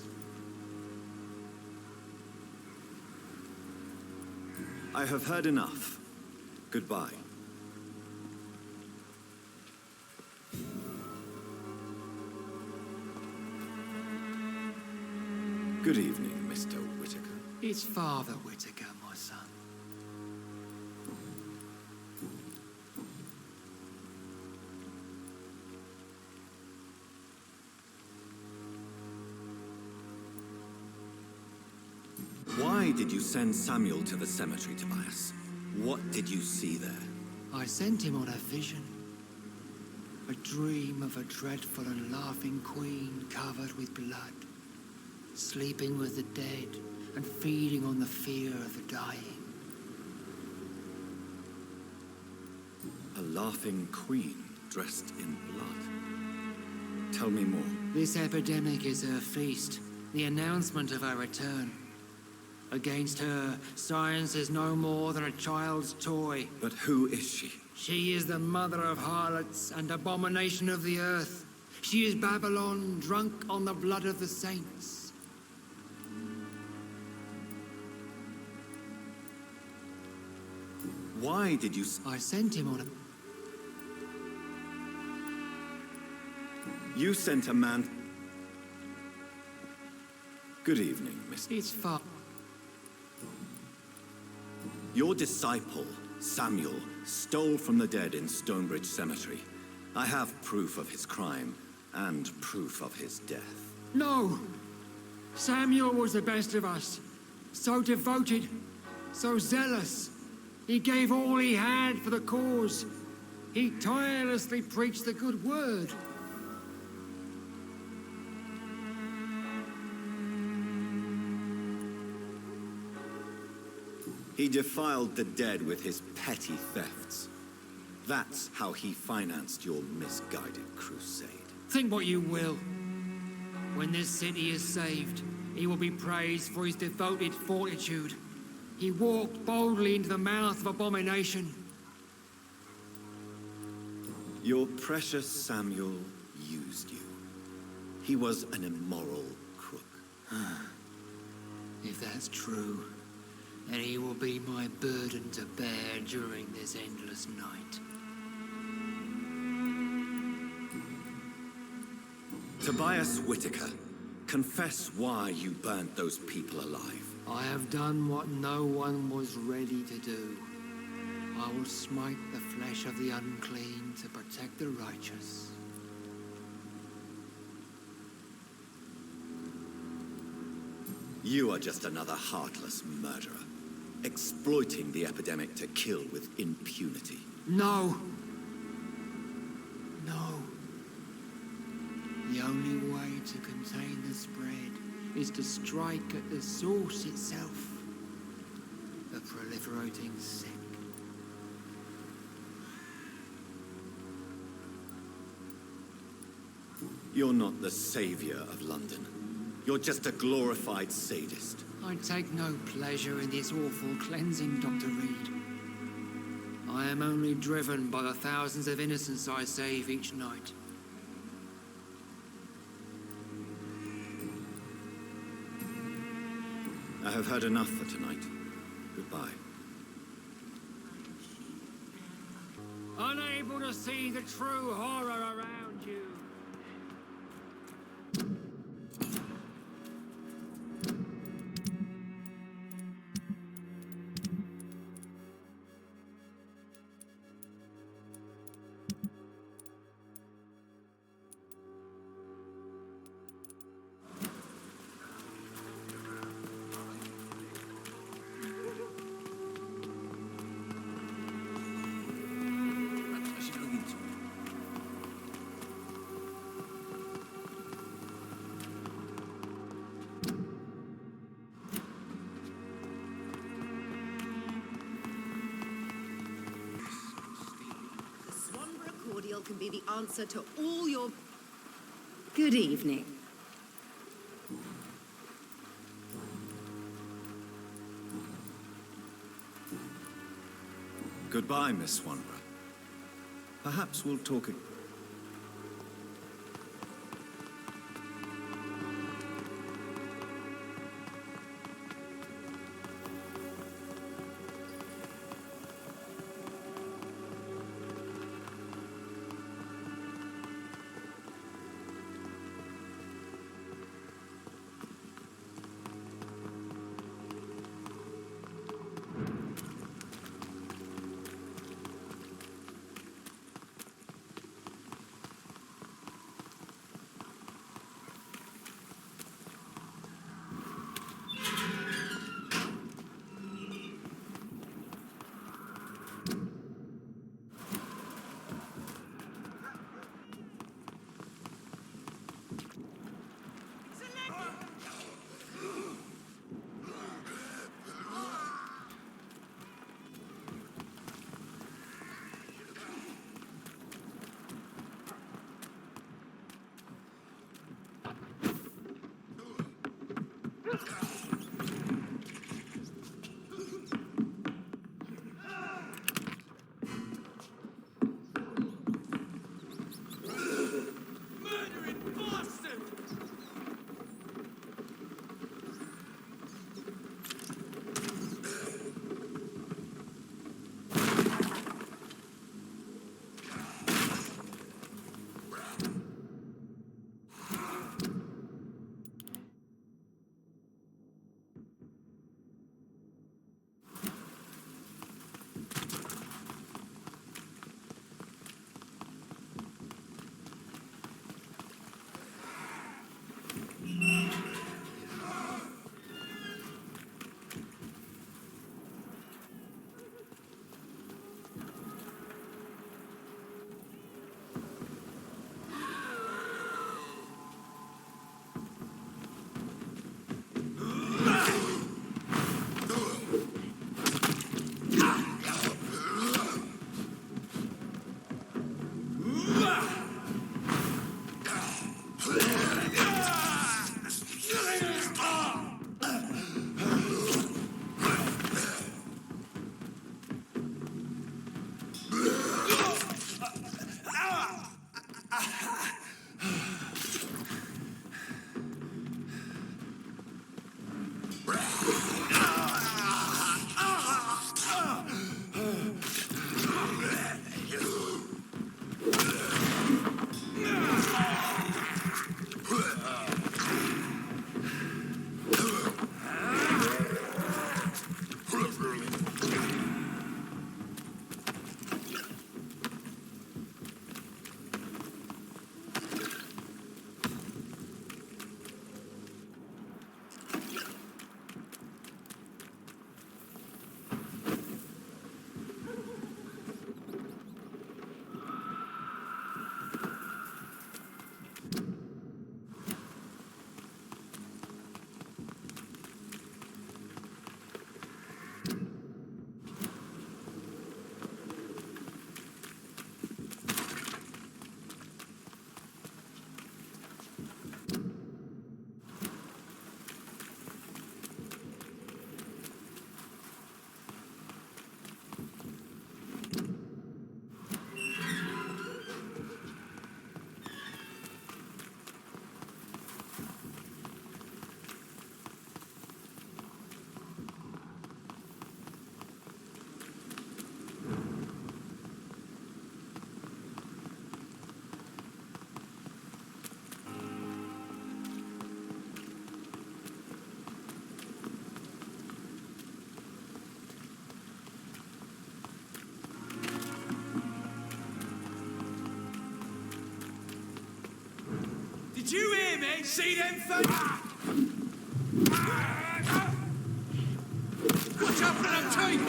I have heard enough. Goodbye. Good evening, Mr. Whitaker. It's Father Whitaker, my son. Why did you send Samuel to the cemetery, Tobias? What did you see there? I sent him on a vision. A dream of a dreadful and laughing queen covered with blood, sleeping with the dead and feeding on the fear of the dying. A laughing queen dressed in blood. Tell me more. This epidemic is her feast, the announcement of her return. Against her, science is no more than a child's toy. But who is she? She is the mother of harlots and abomination of the earth. She is Babylon, drunk on the blood of the saints. Why did you... I sent him on a... You sent a man... Good evening, Mr. It's far... Your disciple, Samuel, stole from the dead in Stonebridge Cemetery. I have proof of his crime and proof of his death. No! Samuel was the best of us. So devoted, so zealous. He gave all he had for the cause. He tirelessly preached the good word. He defiled the dead with his petty thefts. That's how he financed your misguided crusade. Think what you will. When this city is saved, he will be praised for his devoted fortitude. He walked boldly into the mouth of abomination. Your precious Samuel used you. He was an immoral crook. If that's true, then he will be my burden to bear during this endless night. Tobias Whitaker, confess why you burnt those people alive. I have done what no one was ready to do. I will smite the flesh of the unclean to protect the righteous. You are just another heartless murderer, exploiting the epidemic to kill with impunity. No! No. The only way to contain the spread is to strike at the source itself, the proliferating sick. You're not the savior of London. You're just a glorified sadist. I take no pleasure in this awful cleansing, Dr. Reed. I am only driven by the thousands of innocents I save each night. I have heard enough for tonight. Goodbye. Unable to see the true horror around you. cordial can be the answer to all your... Good evening. Goodbye, Miss Wanderer. Perhaps we'll talk again. Did you hear me? See them face? Watch out for them teeth!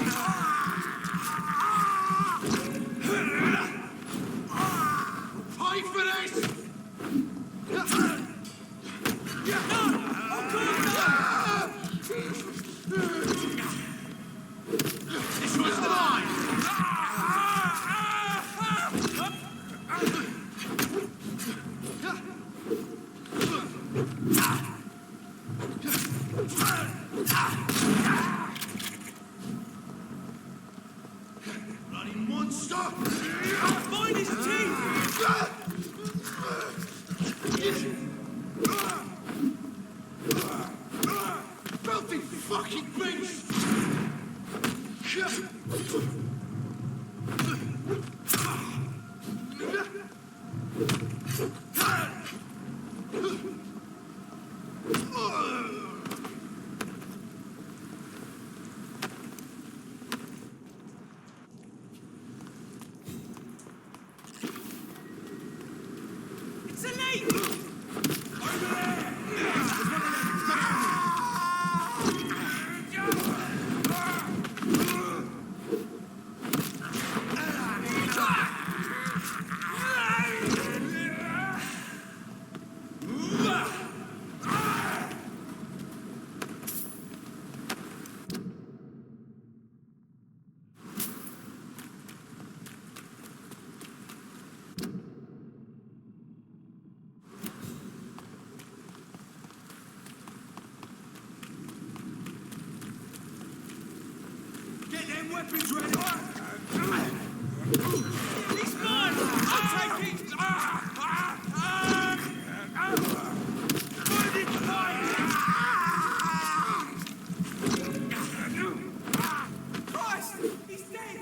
Pay for this! This one's mine! It's a leak! Get them weapons ready! He's mine! I'll take it! Put it in Christ! He's dead!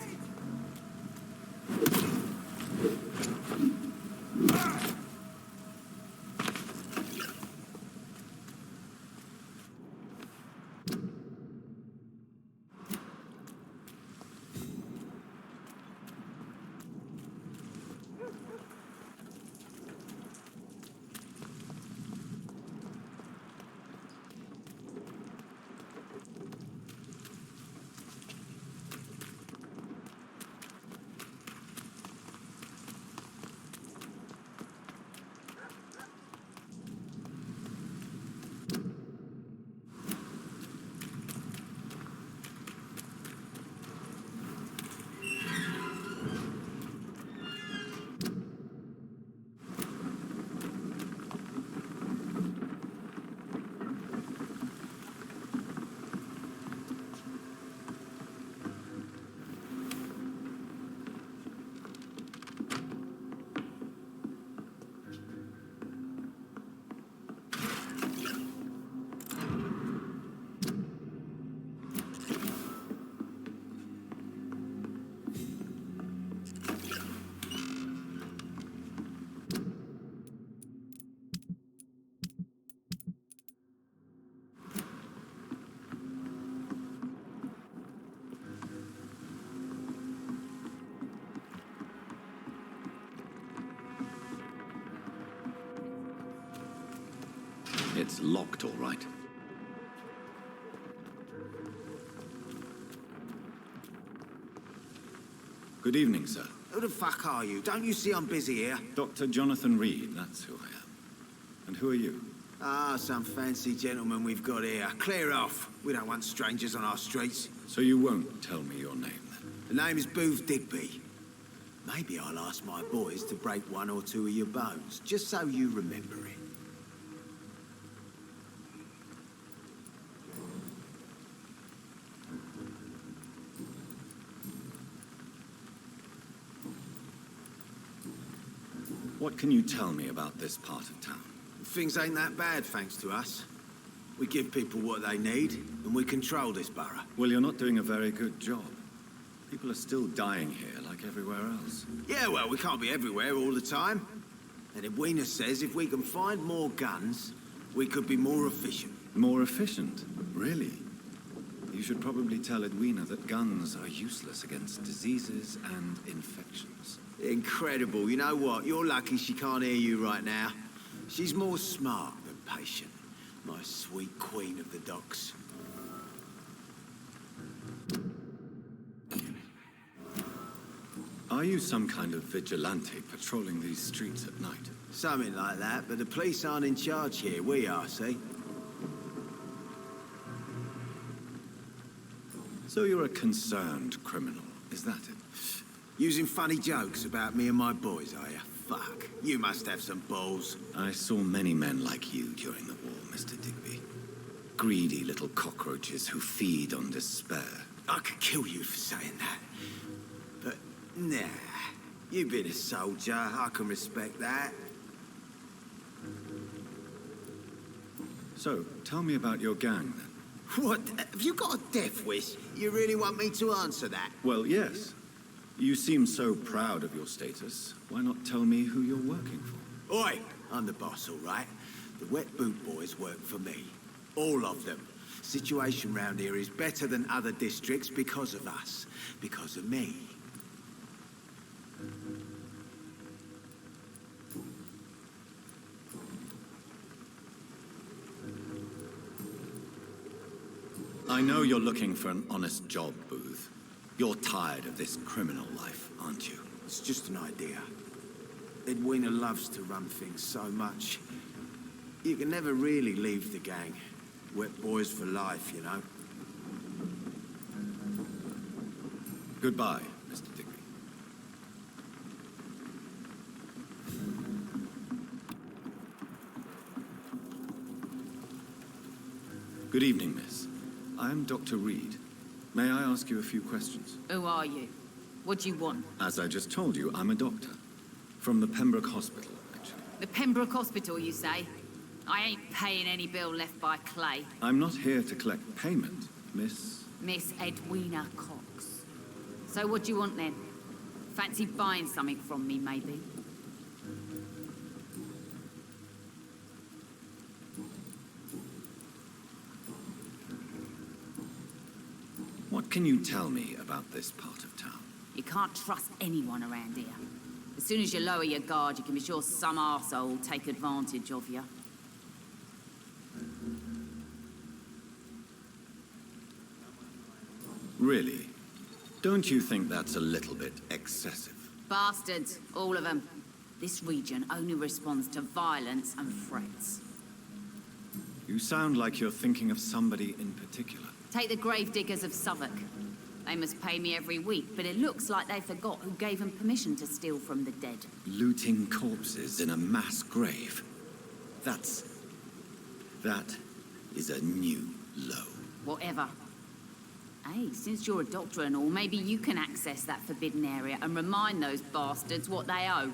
It's locked, all right. Good evening, sir. Who the fuck are you? Don't you see I'm busy here? Dr. Jonathan Reed, that's who I am. And who are you? Ah, some fancy gentleman we've got here. Clear off. We don't want strangers on our streets. So you won't tell me your name, then? The name is Booth Digby. Maybe I'll ask my boys to break one or two of your bones, just so you remember it. What can you tell me about this part of town? Things ain't that bad, thanks to us. We give people what they need, and we control this borough. Well, you're not doing a very good job. People are still dying here, like everywhere else. Yeah, well, we can't be everywhere all the time. And Edwina says if we can find more guns, we could be more efficient. More efficient? Really? You should probably tell Edwina that guns are useless against diseases and infections. Incredible. You know what? You're lucky she can't hear you right now. She's more smart than patient. My sweet queen of the docks. Are you some kind of vigilante patrolling these streets at night? Something like that, but the police aren't in charge here. We are, see? So you're a concerned criminal, is that it? Using funny jokes about me and my boys, are you? Fuck. You must have some balls. I saw many men like you during the war, Mr. Digby. Greedy little cockroaches who feed on despair. I could kill you for saying that. But, nah. You've been a soldier. I can respect that. So, tell me about your gang, then. What? Have you got a death wish? You really want me to answer that? Well, yes. You seem so proud of your status. Why not tell me who you're working for? Oi! I'm the boss, all right? The Wet Boot Boys work for me. All of them. Situation round here is better than other districts because of us. Because of me. I know you're looking for an honest job, Booth. You're tired of this criminal life, aren't you? It's just an idea. Edwina loves to run things so much. You can never really leave the gang. Wet boys for life, you know. Goodbye, Mr. Digby. Good evening, miss. I'm Dr. Reed. May I ask you a few questions? Who are you? What do you want? As I just told you, I'm a doctor. From the Pembroke Hospital, actually. The Pembroke Hospital, you say? I ain't paying any bill left by Clay. I'm not here to collect payment, miss. Miss Edwina Cox. So what do you want then? Fancy buying something from me, maybe? What can you tell me about this part of town? You can't trust anyone around here. As soon as you lower your guard, you can be sure some arsehole will take advantage of you. Really? Don't you think that's a little bit excessive? Bastards, all of them. This region only responds to violence and threats. You sound like you're thinking of somebody in particular. Take the gravediggers of Southwark. They must pay me every week, but it looks like they forgot who gave them permission to steal from the dead. Looting corpses in a mass grave. That is a new low. Whatever. Hey, since you're a doctor and all, maybe you can access that forbidden area and remind those bastards what they owe.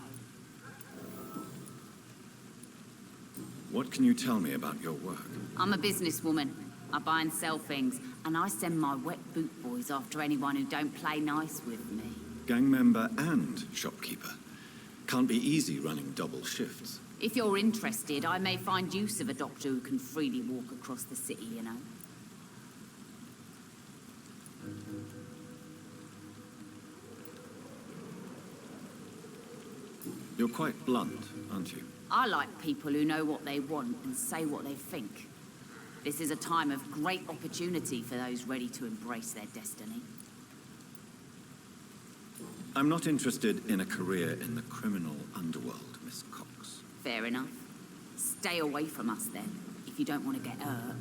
What can you tell me about your work? I'm a businesswoman. I buy and sell things, and I send my wet boot boys after anyone who don't play nice with me. Gang member and shopkeeper. Can't be easy running double shifts. If you're interested, I may find use of a doctor who can freely walk across the city, you know. You're quite blunt, aren't you? I like people who know what they want and say what they think. This is a time of great opportunity for those ready to embrace their destiny. I'm not interested in a career in the criminal underworld, Miss Cox. Fair enough. Stay away from us then, if you don't want to get hurt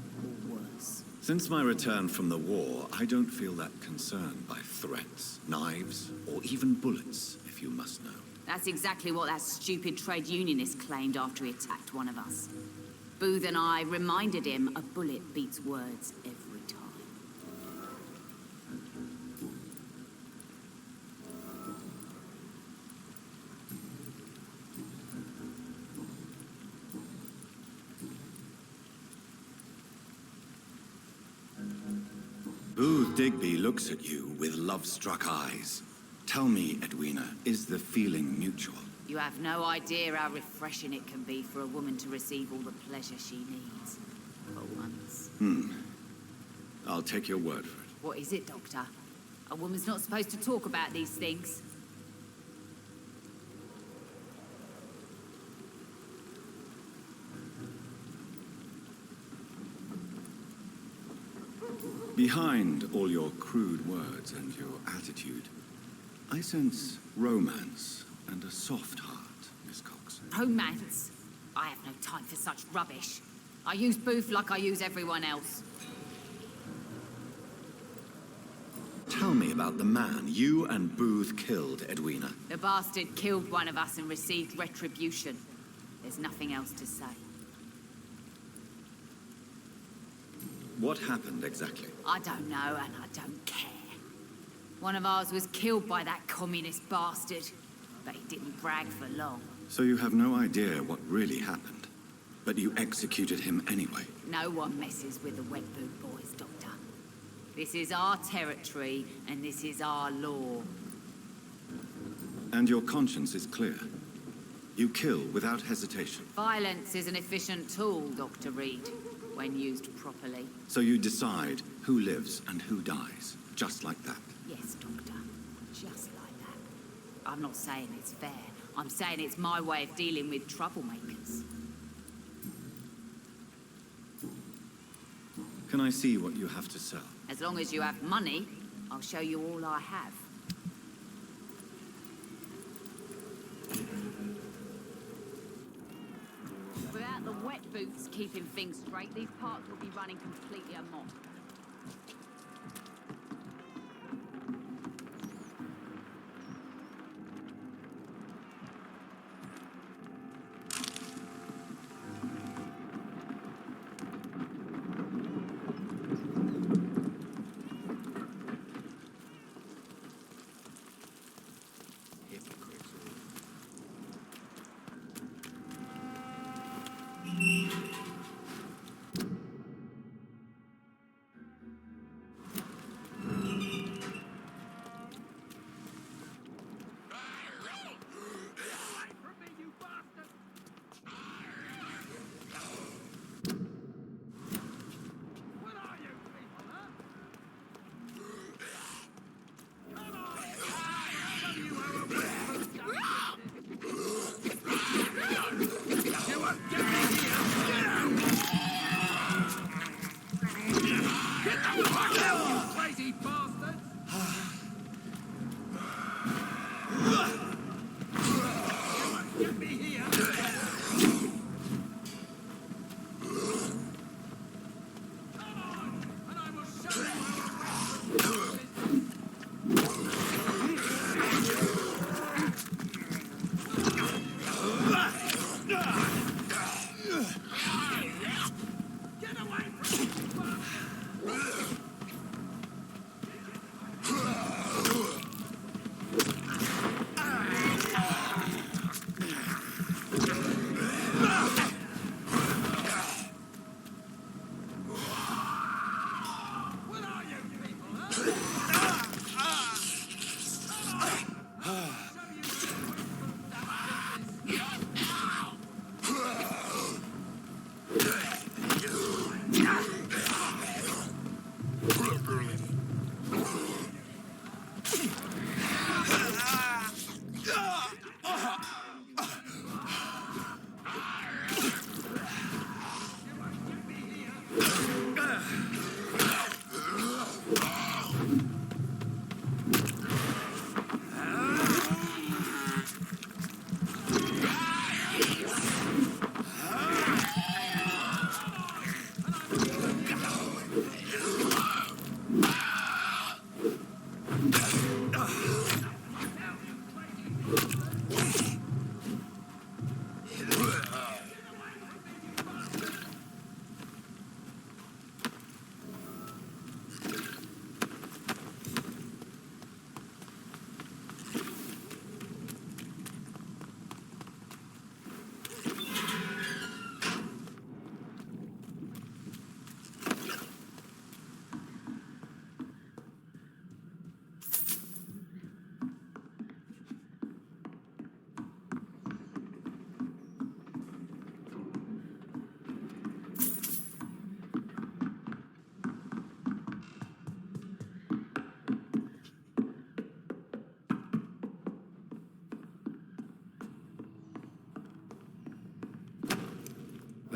or worse. Since my return from the war, I don't feel that concerned by threats, knives, or even bullets, if you must know. That's exactly what that stupid trade unionist claimed after he attacked one of us. Booth and I reminded him a bullet beats words every time. Booth Digby looks at you with love-struck eyes. Tell me, Edwina, is the feeling mutual? You have no idea how refreshing it can be for a woman to receive all the pleasure she needs. For once. I'll take your word for it. What is it, Doctor? A woman's not supposed to talk about these things. Behind all your crude words and your attitude, I sense romance and a soft heart, Miss Cox. Romance? I have no time for such rubbish. I use Booth like I use everyone else. Tell me about the man you and Booth killed, Edwina. The bastard killed one of us and received retribution. There's nothing else to say. What happened exactly? I don't know, and I don't care. One of ours was killed by that communist bastard, but he didn't brag for long. So you have no idea what really happened, but you executed him anyway. No one messes with the Wet Boot Boys, Doctor. This is our territory, and this is our law. And your conscience is clear. You kill without hesitation. Violence is an efficient tool, Dr. Reed, when used properly. So you decide who lives and who dies, just like that. Yes, Doctor. Just like that. I'm not saying it's fair. I'm saying it's my way of dealing with troublemakers. Can I see what you have to sell? As long as you have money, I'll show you all I have. Without the wet boots keeping things straight, these parts will be running completely amok.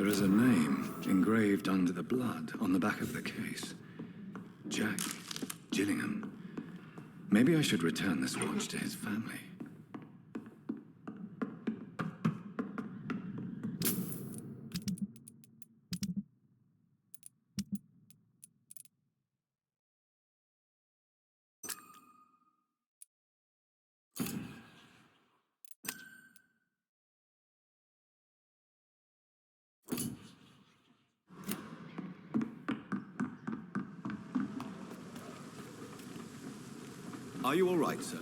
There is a name engraved under the blood on the back of the case. Jack Gillingham. Maybe I should return this watch to his family. Are you all right, sir?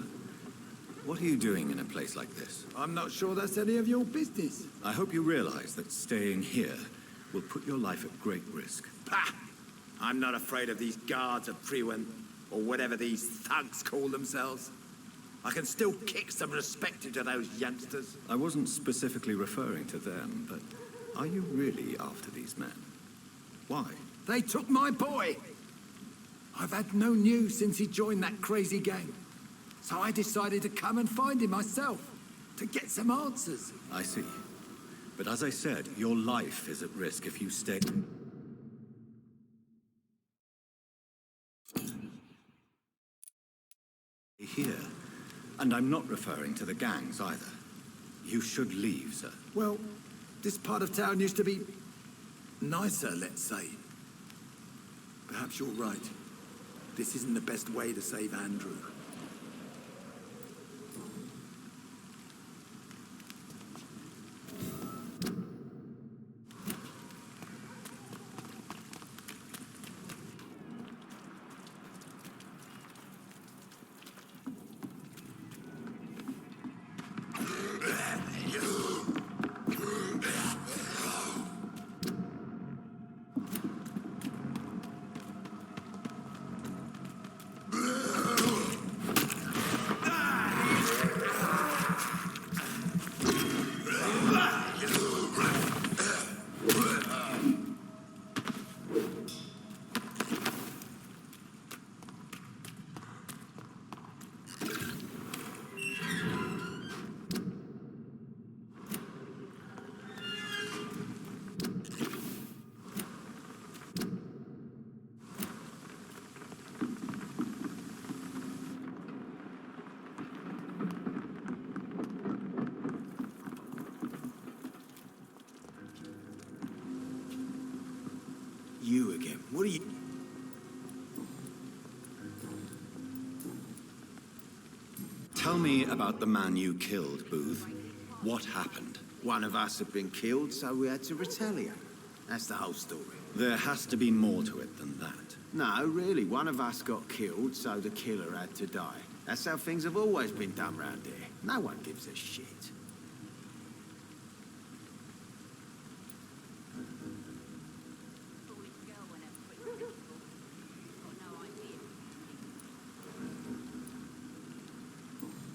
What are you doing in a place like this? I'm not sure that's any of your business. I hope you realize that staying here will put your life at great risk. Pah! I'm not afraid of these guards of Priwen, or whatever these thugs call themselves. I can still kick some respect into those youngsters. I wasn't specifically referring to them, but are you really after these men? Why? They took my boy! I've had no news since he joined that crazy gang. So I decided to come and find him myself, to get some answers. I see. But as I said, your life is at risk if you stay... here. And I'm not referring to the gangs either. You should leave, sir. Well, this part of town used to be nicer, let's say. Perhaps you're right. This isn't the best way to save Andrew. You again. What are you... Tell me about the man you killed, Booth. What happened? One of us had been killed, so we had to retaliate. That's the whole story. There has to be more to it than that. No, really. One of us got killed, so the killer had to die. That's how things have always been done round here. No one gives a shit.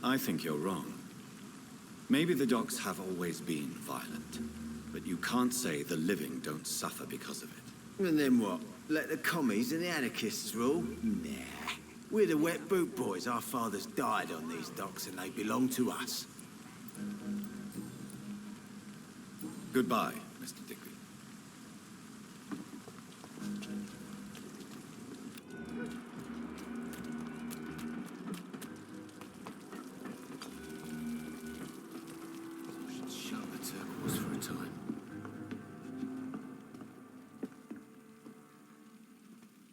I think you're wrong. Maybe the docks have always been violent, but you can't say the living don't suffer because of it. And then what? Let the commies and the anarchists rule? Nah. We're the wet boot boys. Our fathers died on these docks and they belong to us. Goodbye, Mr. Digby.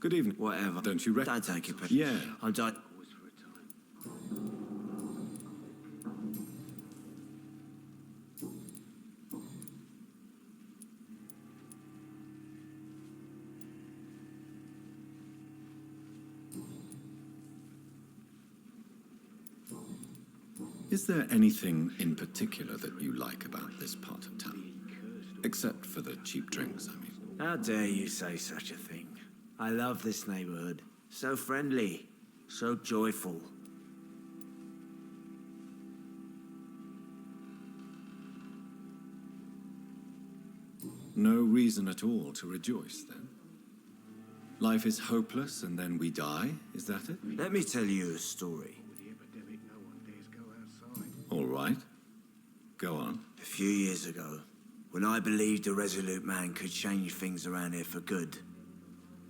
Good evening. Whatever. Don't you Don't take it, but yeah. I'm dying. Is there anything in particular that you like about this part of town? Except for the cheap drinks, I mean. How dare you say such a thing? I love this neighborhood. So friendly, so joyful. No reason at all to rejoice, then? Life is hopeless and then we die, is that it? Let me tell you a story. All right. Go on. A few years ago, when I believed a resolute man could change things around here for good,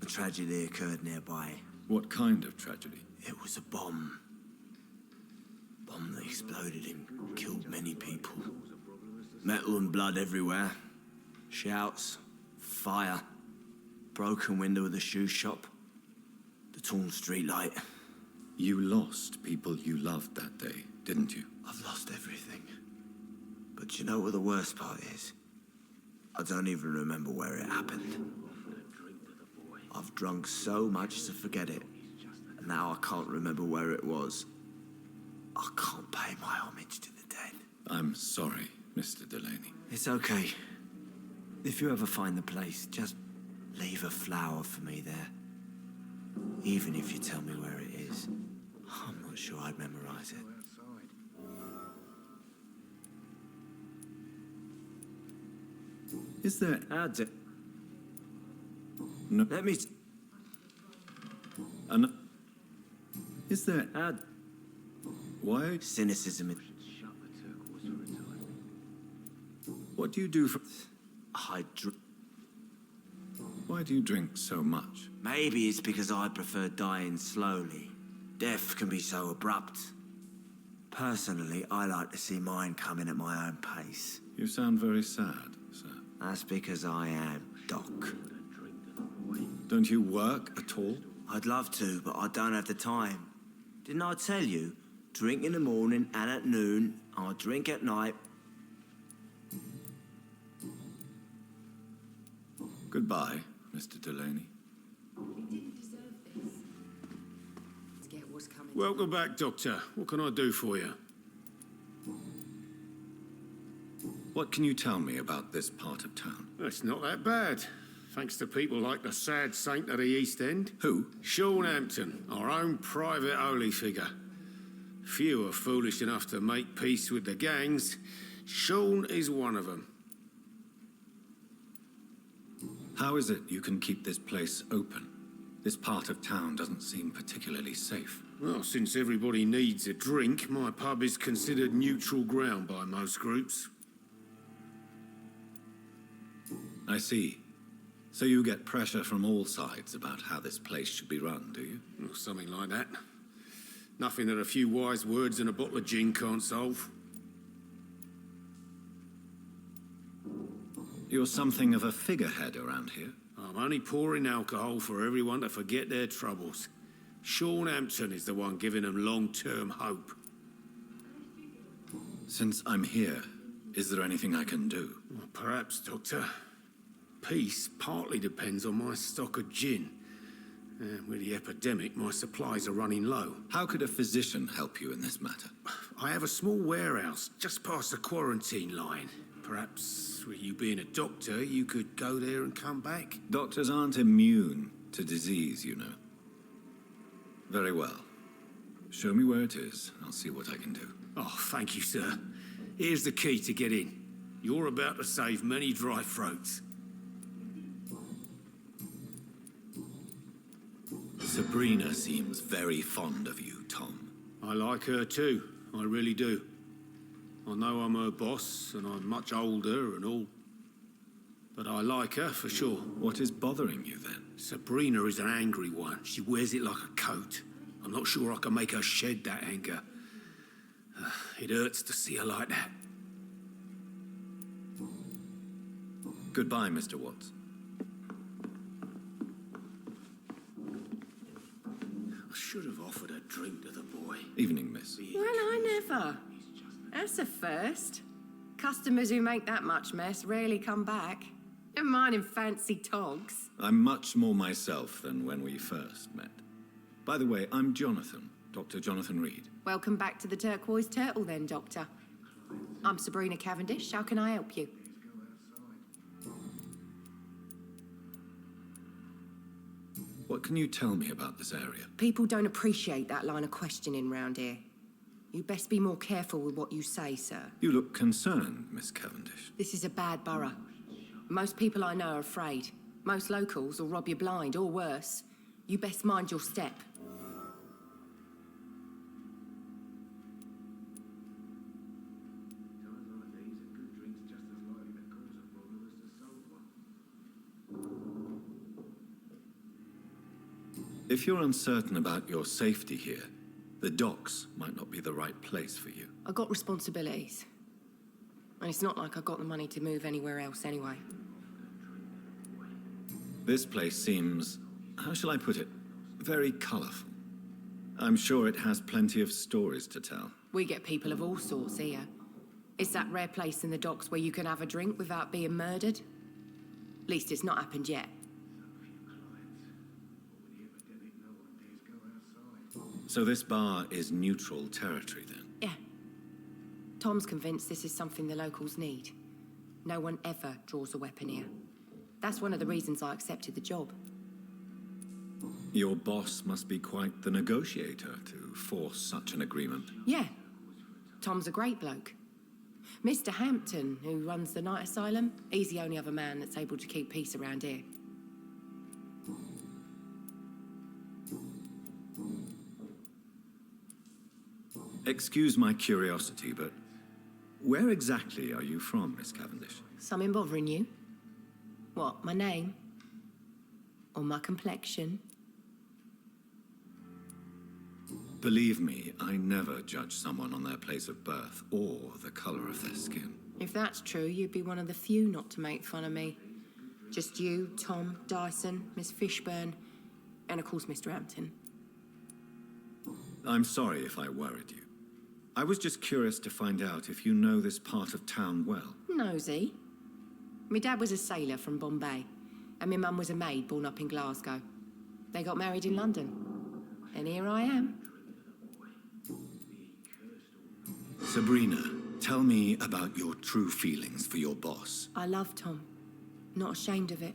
a tragedy occurred nearby. What kind of tragedy? It was a bomb. Bomb that exploded and killed many people. Metal and blood everywhere. Shouts, fire, broken window of the shoe shop, the torn streetlight. You lost people you loved that day, didn't you? I've lost everything. But you know what the worst part is? I don't even remember where it happened. I've drunk so much to forget it. And now I can't remember where it was. I can't pay my homage to the dead. I'm sorry, Mr. Delaney. It's okay. If you ever find the place, just Leave a flower for me there. Even if you tell me where it is. I'm not sure I'd memorize it. Is there... How'd it? No. Let me... Is there... Why? Cynicism. What do you do for... I drink. Why do you drink so much? Maybe it's because I prefer dying slowly. Death can be so abrupt. Personally, I like to see mine coming at my own pace. You sound very sad, sir. That's because I am, Doc. Don't you work at all? I'd love to, but I don't have the time. Didn't I tell you? Drink in the morning and at noon. I'll drink at night. Goodbye, Mr. Delaney. Welcome back, Doctor. What can I do for you? What can you tell me about this part of town? It's not that bad. Thanks to people like the sad saint of the East End. Who? Sean Hampton, our own private holy figure. Few are foolish enough to make peace with the gangs. Sean is one of them. How is it you can keep this place open? This part of town doesn't seem particularly safe. Well, since everybody needs a drink, my pub is considered neutral ground by most groups. I see. So you get pressure from all sides about how this place should be run, do you? Well, something like that. Nothing that a few wise words and a bottle of gin can't solve. You're something of a figurehead around here. I'm only pouring alcohol for everyone to forget their troubles. Sean Hampton is the one giving them long-term hope. Since I'm here, is there anything I can do? Well, perhaps, Doctor. Peace partly depends on my stock of gin. And with the epidemic, my supplies are running low. How could a physician help you in this matter? I have a small warehouse just past the quarantine line. Perhaps, with you being a doctor, you could go there and come back? Doctors aren't immune to disease, you know. Very well. Show me where it is. I'll see what I can do. Oh, thank you, sir. Here's the key to get in. You're about to save many dry throats. Sabrina seems very fond of you, Tom. I like her too. I really do. I know I'm her boss, and I'm much older and all. But I like her, for sure. What is bothering you, then? Sabrina is an angry one. She wears it like a coat. I'm not sure I can make her shed that anger. It hurts to see her like that. Goodbye, Mr. Watts. I should have offered a drink to the boy. Evening, miss. Well, I never. That's a first. Customers who make that much mess rarely come back. Never mind in fancy togs. I'm much more myself than when we first met. By the way, I'm Jonathan, Dr. Jonathan Reed. Welcome back to the Turquoise Turtle then, Doctor. I'm Sabrina Cavendish. How can I help you? What can you tell me about this area? People don't appreciate that line of questioning round here. You best be more careful with what you say, sir. You look concerned, Miss Cavendish. This is a bad borough. Most people I know are afraid. Most locals will rob you blind, or worse. You best mind your step. If you're uncertain about your safety here, the docks might not be the right place for you. I got responsibilities. And it's not like I got the money to move anywhere else anyway. This place seems, how shall I put it, very colourful. I'm sure it has plenty of stories to tell. We get people of all sorts here. It's that rare place in the docks where you can have a drink without being murdered. At least it's not happened yet. So this bar is neutral territory, then? Yeah. Tom's convinced this is something the locals need. No one ever draws a weapon here. That's one of the reasons I accepted the job. Your boss must be quite the negotiator to force such an agreement. Yeah. Tom's a great bloke. Mr. Hampton, who runs the night asylum, he's the only other man that's able to keep peace around here. Excuse my curiosity, but where exactly are you from, Miss Cavendish? Something bothering you? What, my name? Or my complexion? Believe me, I never judge someone on their place of birth or the color of their skin. If that's true, you'd be one of the few not to make fun of me. Just you, Tom, Dyson, Miss Fishburne, and of course Mr. Hampton. I'm sorry if I worried you. I was just curious to find out if you know this part of town well. Nosy. My dad was a sailor from Bombay, and my mum was a maid born up in Glasgow. They got married in London, and here I am. Sabrina, tell me about your true feelings for your boss. I love Tom. Not ashamed of it.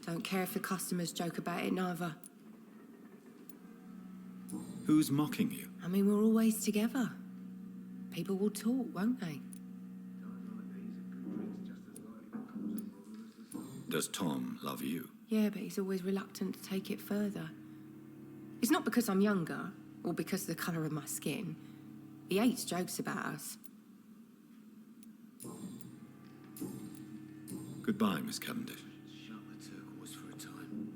Don't care if the customers joke about it, neither. Who's mocking you? I mean, we're always together. People will talk, won't they? Does Tom love you? Yeah, but he's always reluctant to take it further. It's not because I'm younger, or because of the colour of my skin. He hates jokes about us. Goodbye, Miss Cavendish. Shut the turquoise for a time.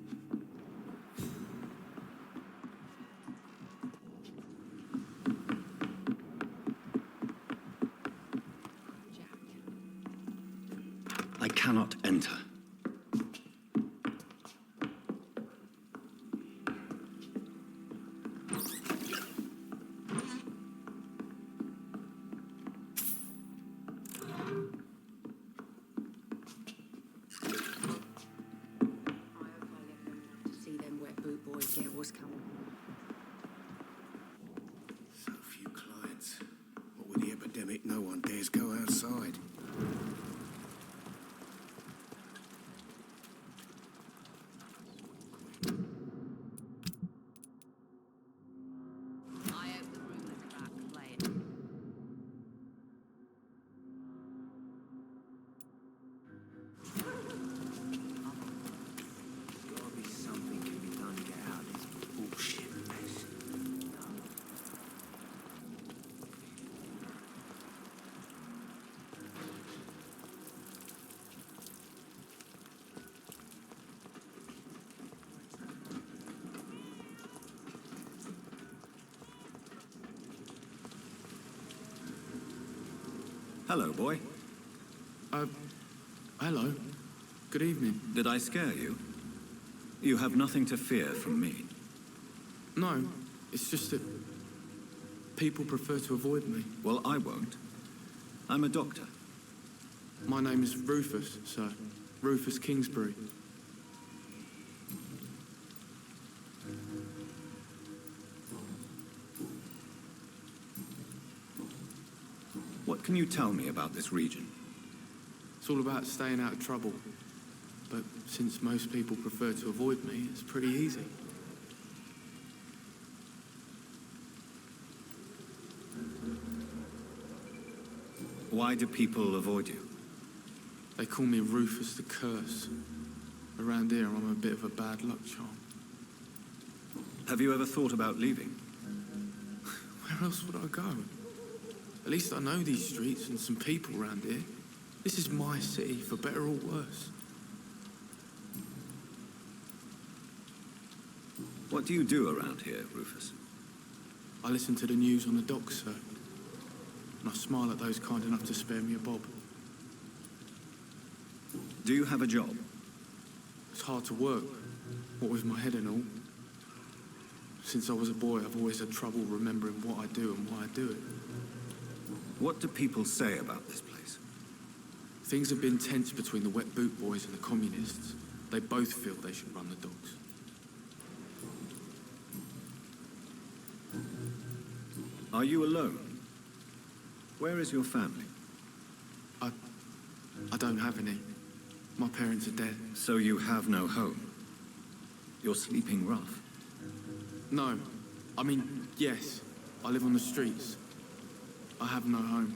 I cannot enter. See them wet boot boys get what's coming. So few clients. What with the epidemic, no one dares go outside. I hope the rumour crack playing. Gotta be something can be done to get out of this bullshit mess. Hello, boy. Hello. Good evening. Did I scare you? You have nothing to fear from me. No, it's just that people prefer to avoid me. Well, I won't. I'm a doctor. My name is Rufus, sir. Rufus Kingsbury. What can you tell me about this region? It's all about staying out of trouble. But since most people prefer to avoid me, it's pretty easy. Why do people avoid you? They call me Rufus the Curse. Around here, I'm a bit of a bad luck charm. Have you ever thought about leaving? Where else would I go? At least I know these streets and some people around here. This is my city, for better or worse. What do you do around here, Rufus? I listen to the news on the docks, sir. And I smile at those kind enough to spare me a bob. Do you have a job? It's hard to work, what with my head and all. Since I was a boy, I've always had trouble remembering what I do and why I do it. What do people say about this place? Things have been tense between the wet boot boys and the communists. They both feel they should run the docks. Are you alone? Where is your family? I don't have any. My parents are dead. So you have no home? You're sleeping rough? No. I mean, yes. I live on the streets. I have no home.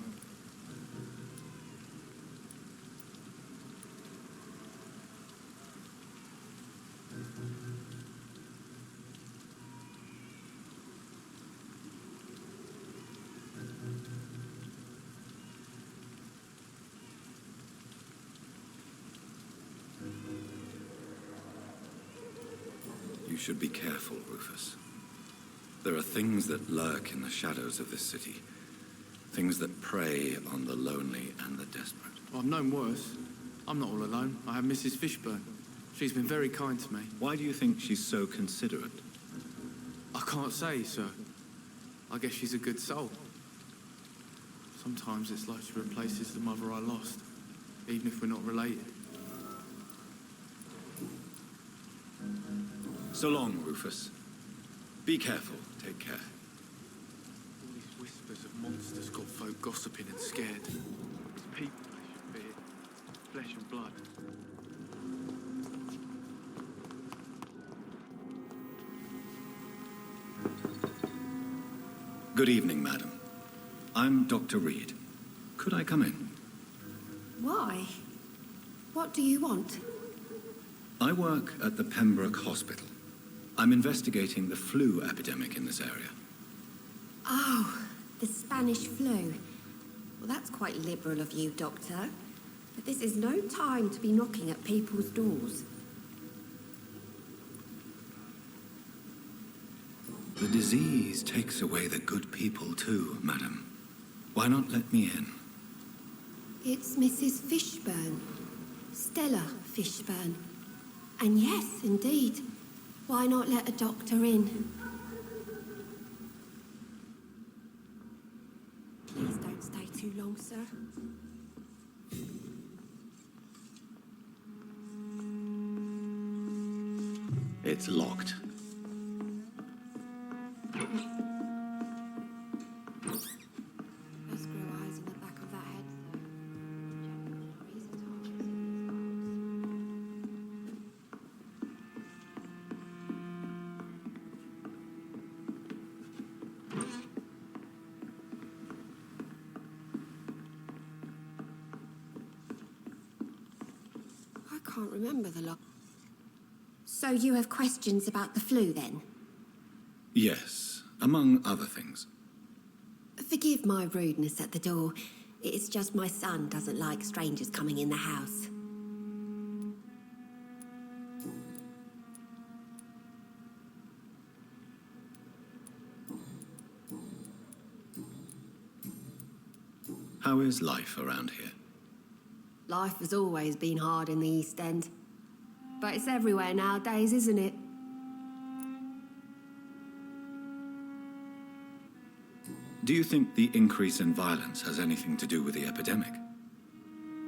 You should be careful, Rufus. There are things that lurk in the shadows of this city. Things that prey on the lonely and the desperate. Well, I've known worse. I'm not all alone. I have Mrs. Fishburne. She's been very kind to me. Why do you think she's so considerate? I can't say, sir. I guess she's a good soul. Sometimes it's like she replaces the mother I lost, even if we're not related. So long, Rufus. Be careful. Take care. All these whispers of monsters got folk gossiping and scared. It's people they should fear. Flesh and blood. Good evening, madam. I'm Dr. Reed. Could I come in? Why? What do you want? I work at the Pembroke Hospital. I'm investigating the flu epidemic in this area. Oh, the Spanish flu. Well, that's quite liberal of you, Doctor. But this is no time to be knocking at people's doors. The disease takes away the good people too, madam. Why not let me in? It's Mrs. Fishburne. Stella Fishburne. And yes, indeed. Why not let a doctor in? Please don't stay too long, sir. It's locked. Let's grow eyes in the back of that head, sir. I can't remember the lock. So you have questions about the flu, then? Yes, among other things. Forgive my rudeness at the door. It's just my son doesn't like strangers coming in the house. How is life around here? Life has always been hard in the East End. But it's everywhere nowadays, isn't it? Do you think the increase in violence has anything to do with the epidemic?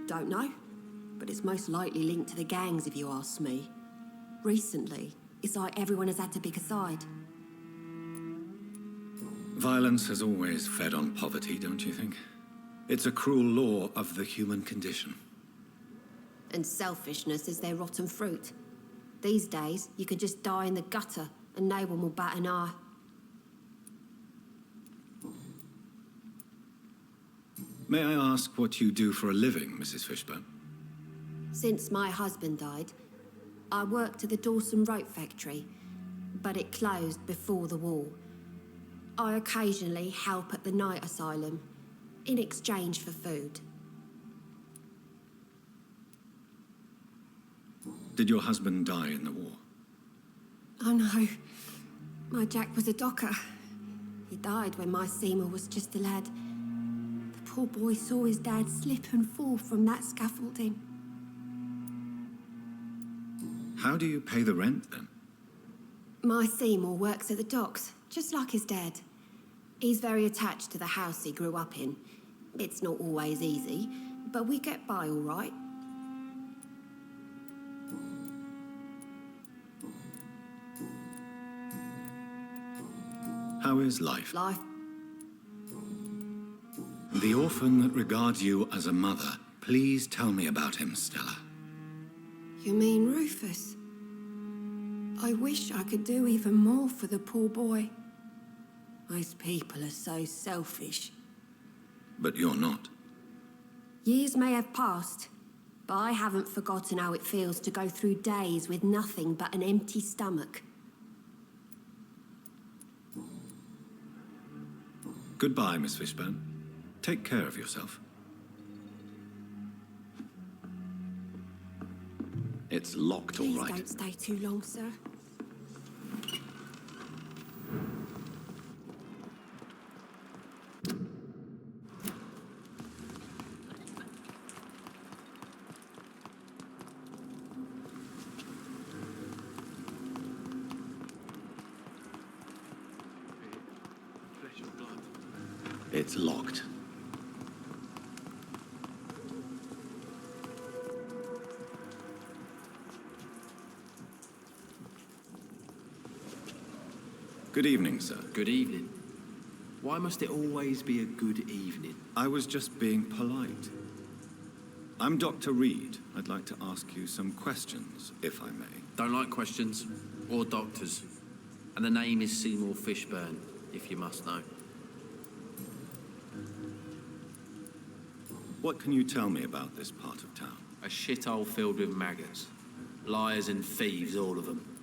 Don't know. But it's most likely linked to the gangs, if you ask me. Recently, it's like everyone has had to pick a side. Violence has always fed on poverty, don't you think? It's a cruel law of the human condition. And selfishness is their rotten fruit. These days, you can just die in the gutter and no one will bat an eye. May I ask what you do for a living, Mrs. Fishburne? Since my husband died, I worked at the Dawson Rope factory, but it closed before the war. I occasionally help at the night asylum, in exchange for food. Did your husband die in the war? Oh no, my Jack was a docker. He died when my Seymour was just a lad. The poor boy saw his dad slip and fall from that scaffolding. How do you pay the rent, then? My Seymour works at the docks, just like his dad. He's very attached to the house he grew up in. It's not always easy, but we get by all right. How is life? Life. The orphan that regards you as a mother. Please tell me about him, Stella. You mean Rufus? I wish I could do even more for the poor boy. Those people are so selfish. But you're not. Years may have passed, but I haven't forgotten how it feels to go through days with nothing but an empty stomach. Goodbye, Miss Fishburne. Take care of yourself. It's locked, all Please right. don't stay too long, sir. It's locked. Good evening, sir. Good evening. Why must it always be a good evening? I was just being polite. I'm Dr. Reed. I'd like to ask you some questions, if I may. Don't like questions or doctors. And the name is Seymour Fishburne, if you must know. What can you tell me about this part of town? A shithole filled with maggots. Liars and thieves, all of them.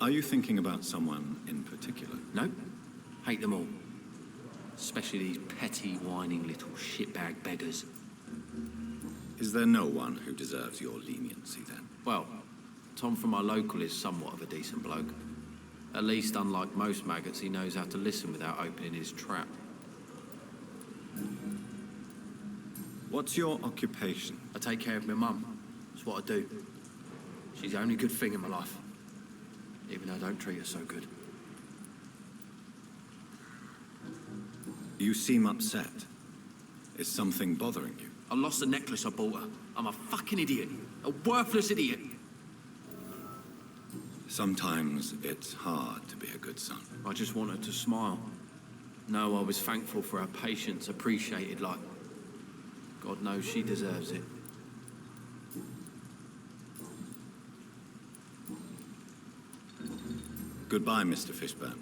Are you thinking about someone in particular? No. Hate them all. Especially these petty, whining little shitbag beggars. Is there no one who deserves your leniency, then? Well, Tom from our local is somewhat of a decent bloke. At least, unlike most maggots, he knows how to listen without opening his trap. What's your occupation? I take care of my mum. That's what I do. She's the only good thing in my life. Even though I don't treat her so good. You seem upset. Is something bothering you? I lost the necklace I bought her. I'm a fucking idiot. A worthless idiot. Sometimes it's hard to be a good son. I just want her to smile. No, I was thankful for her patience, appreciated like... God knows she deserves it. Goodbye, Mr. Fishburne.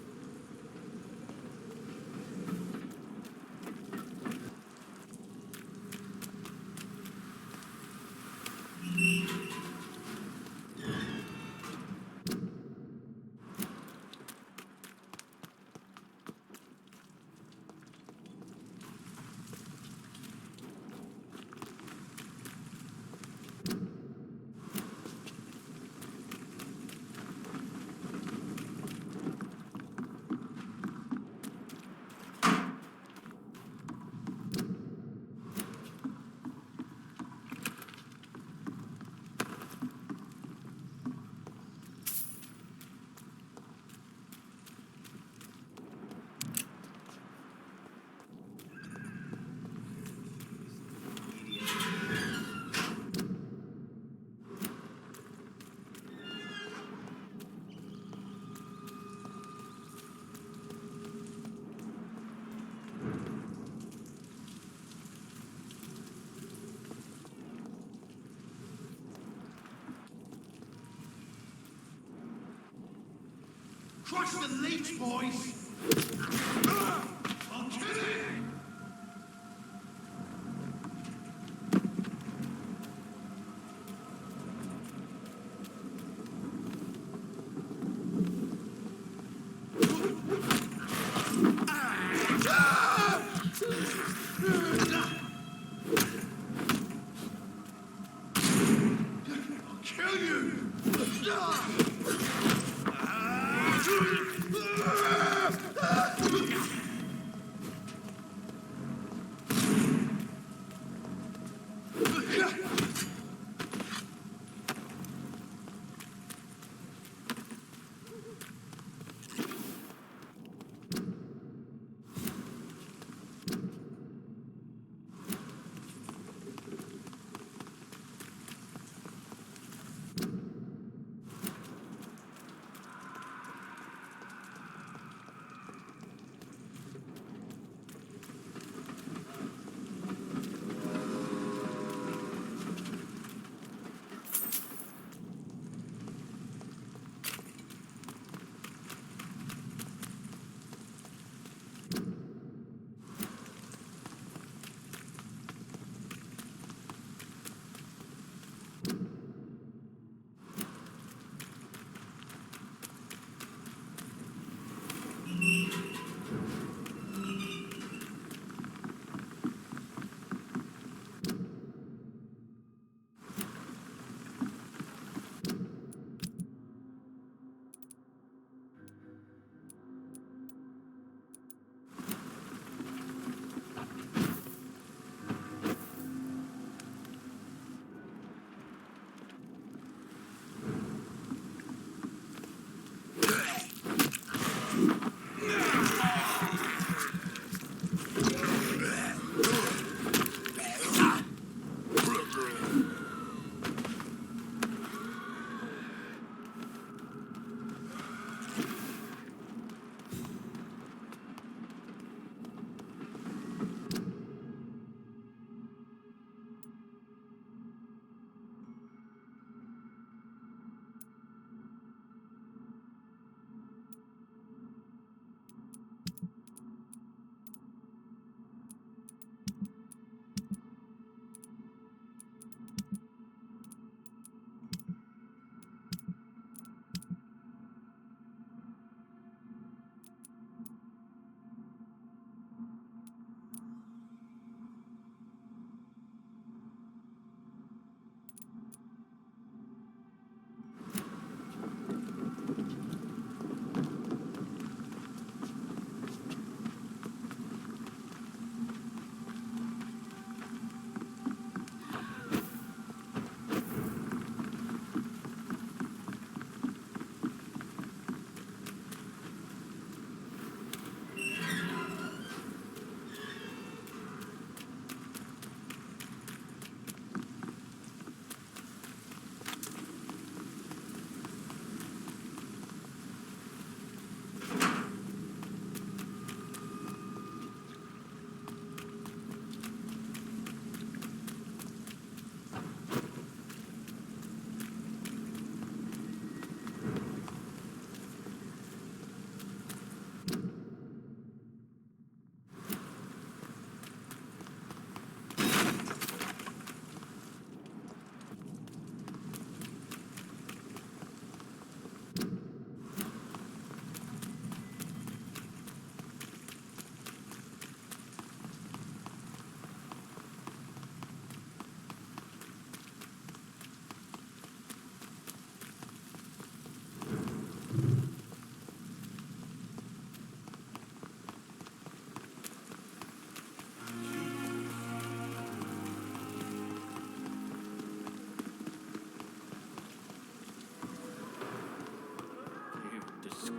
Crush the leech, boys! I'll kill it! I'll kill you!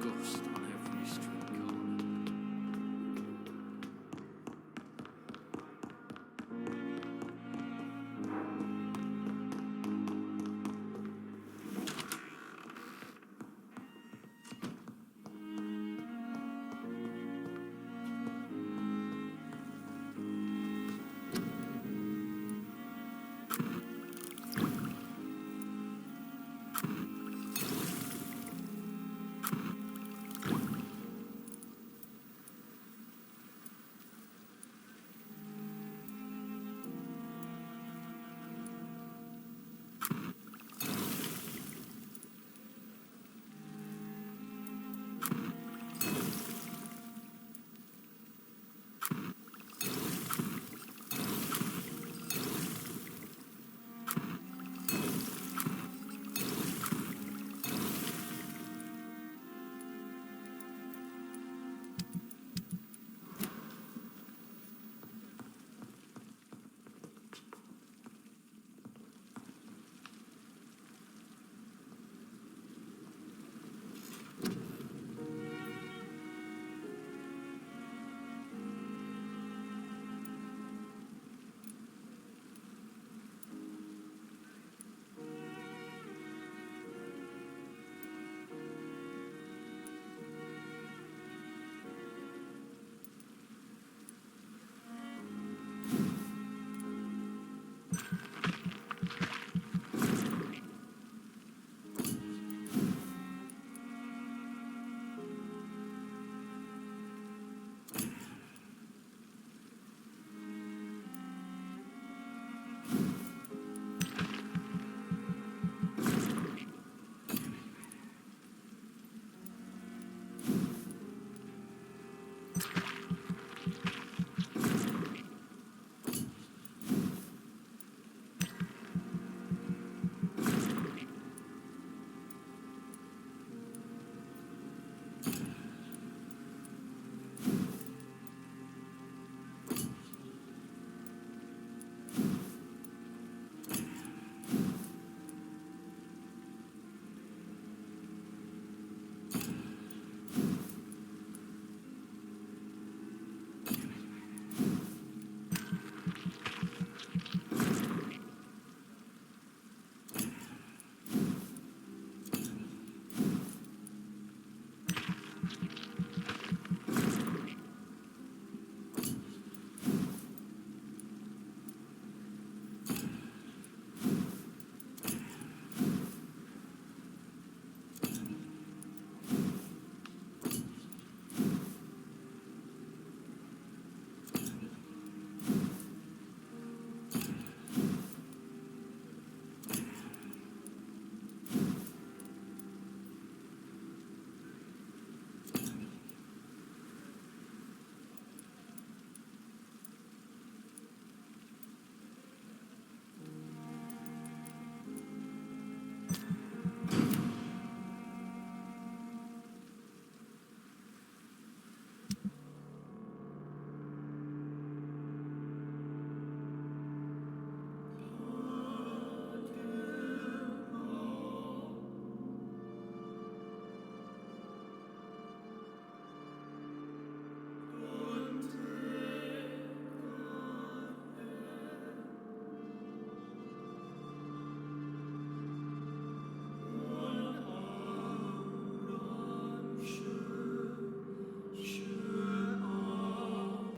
Cyclops.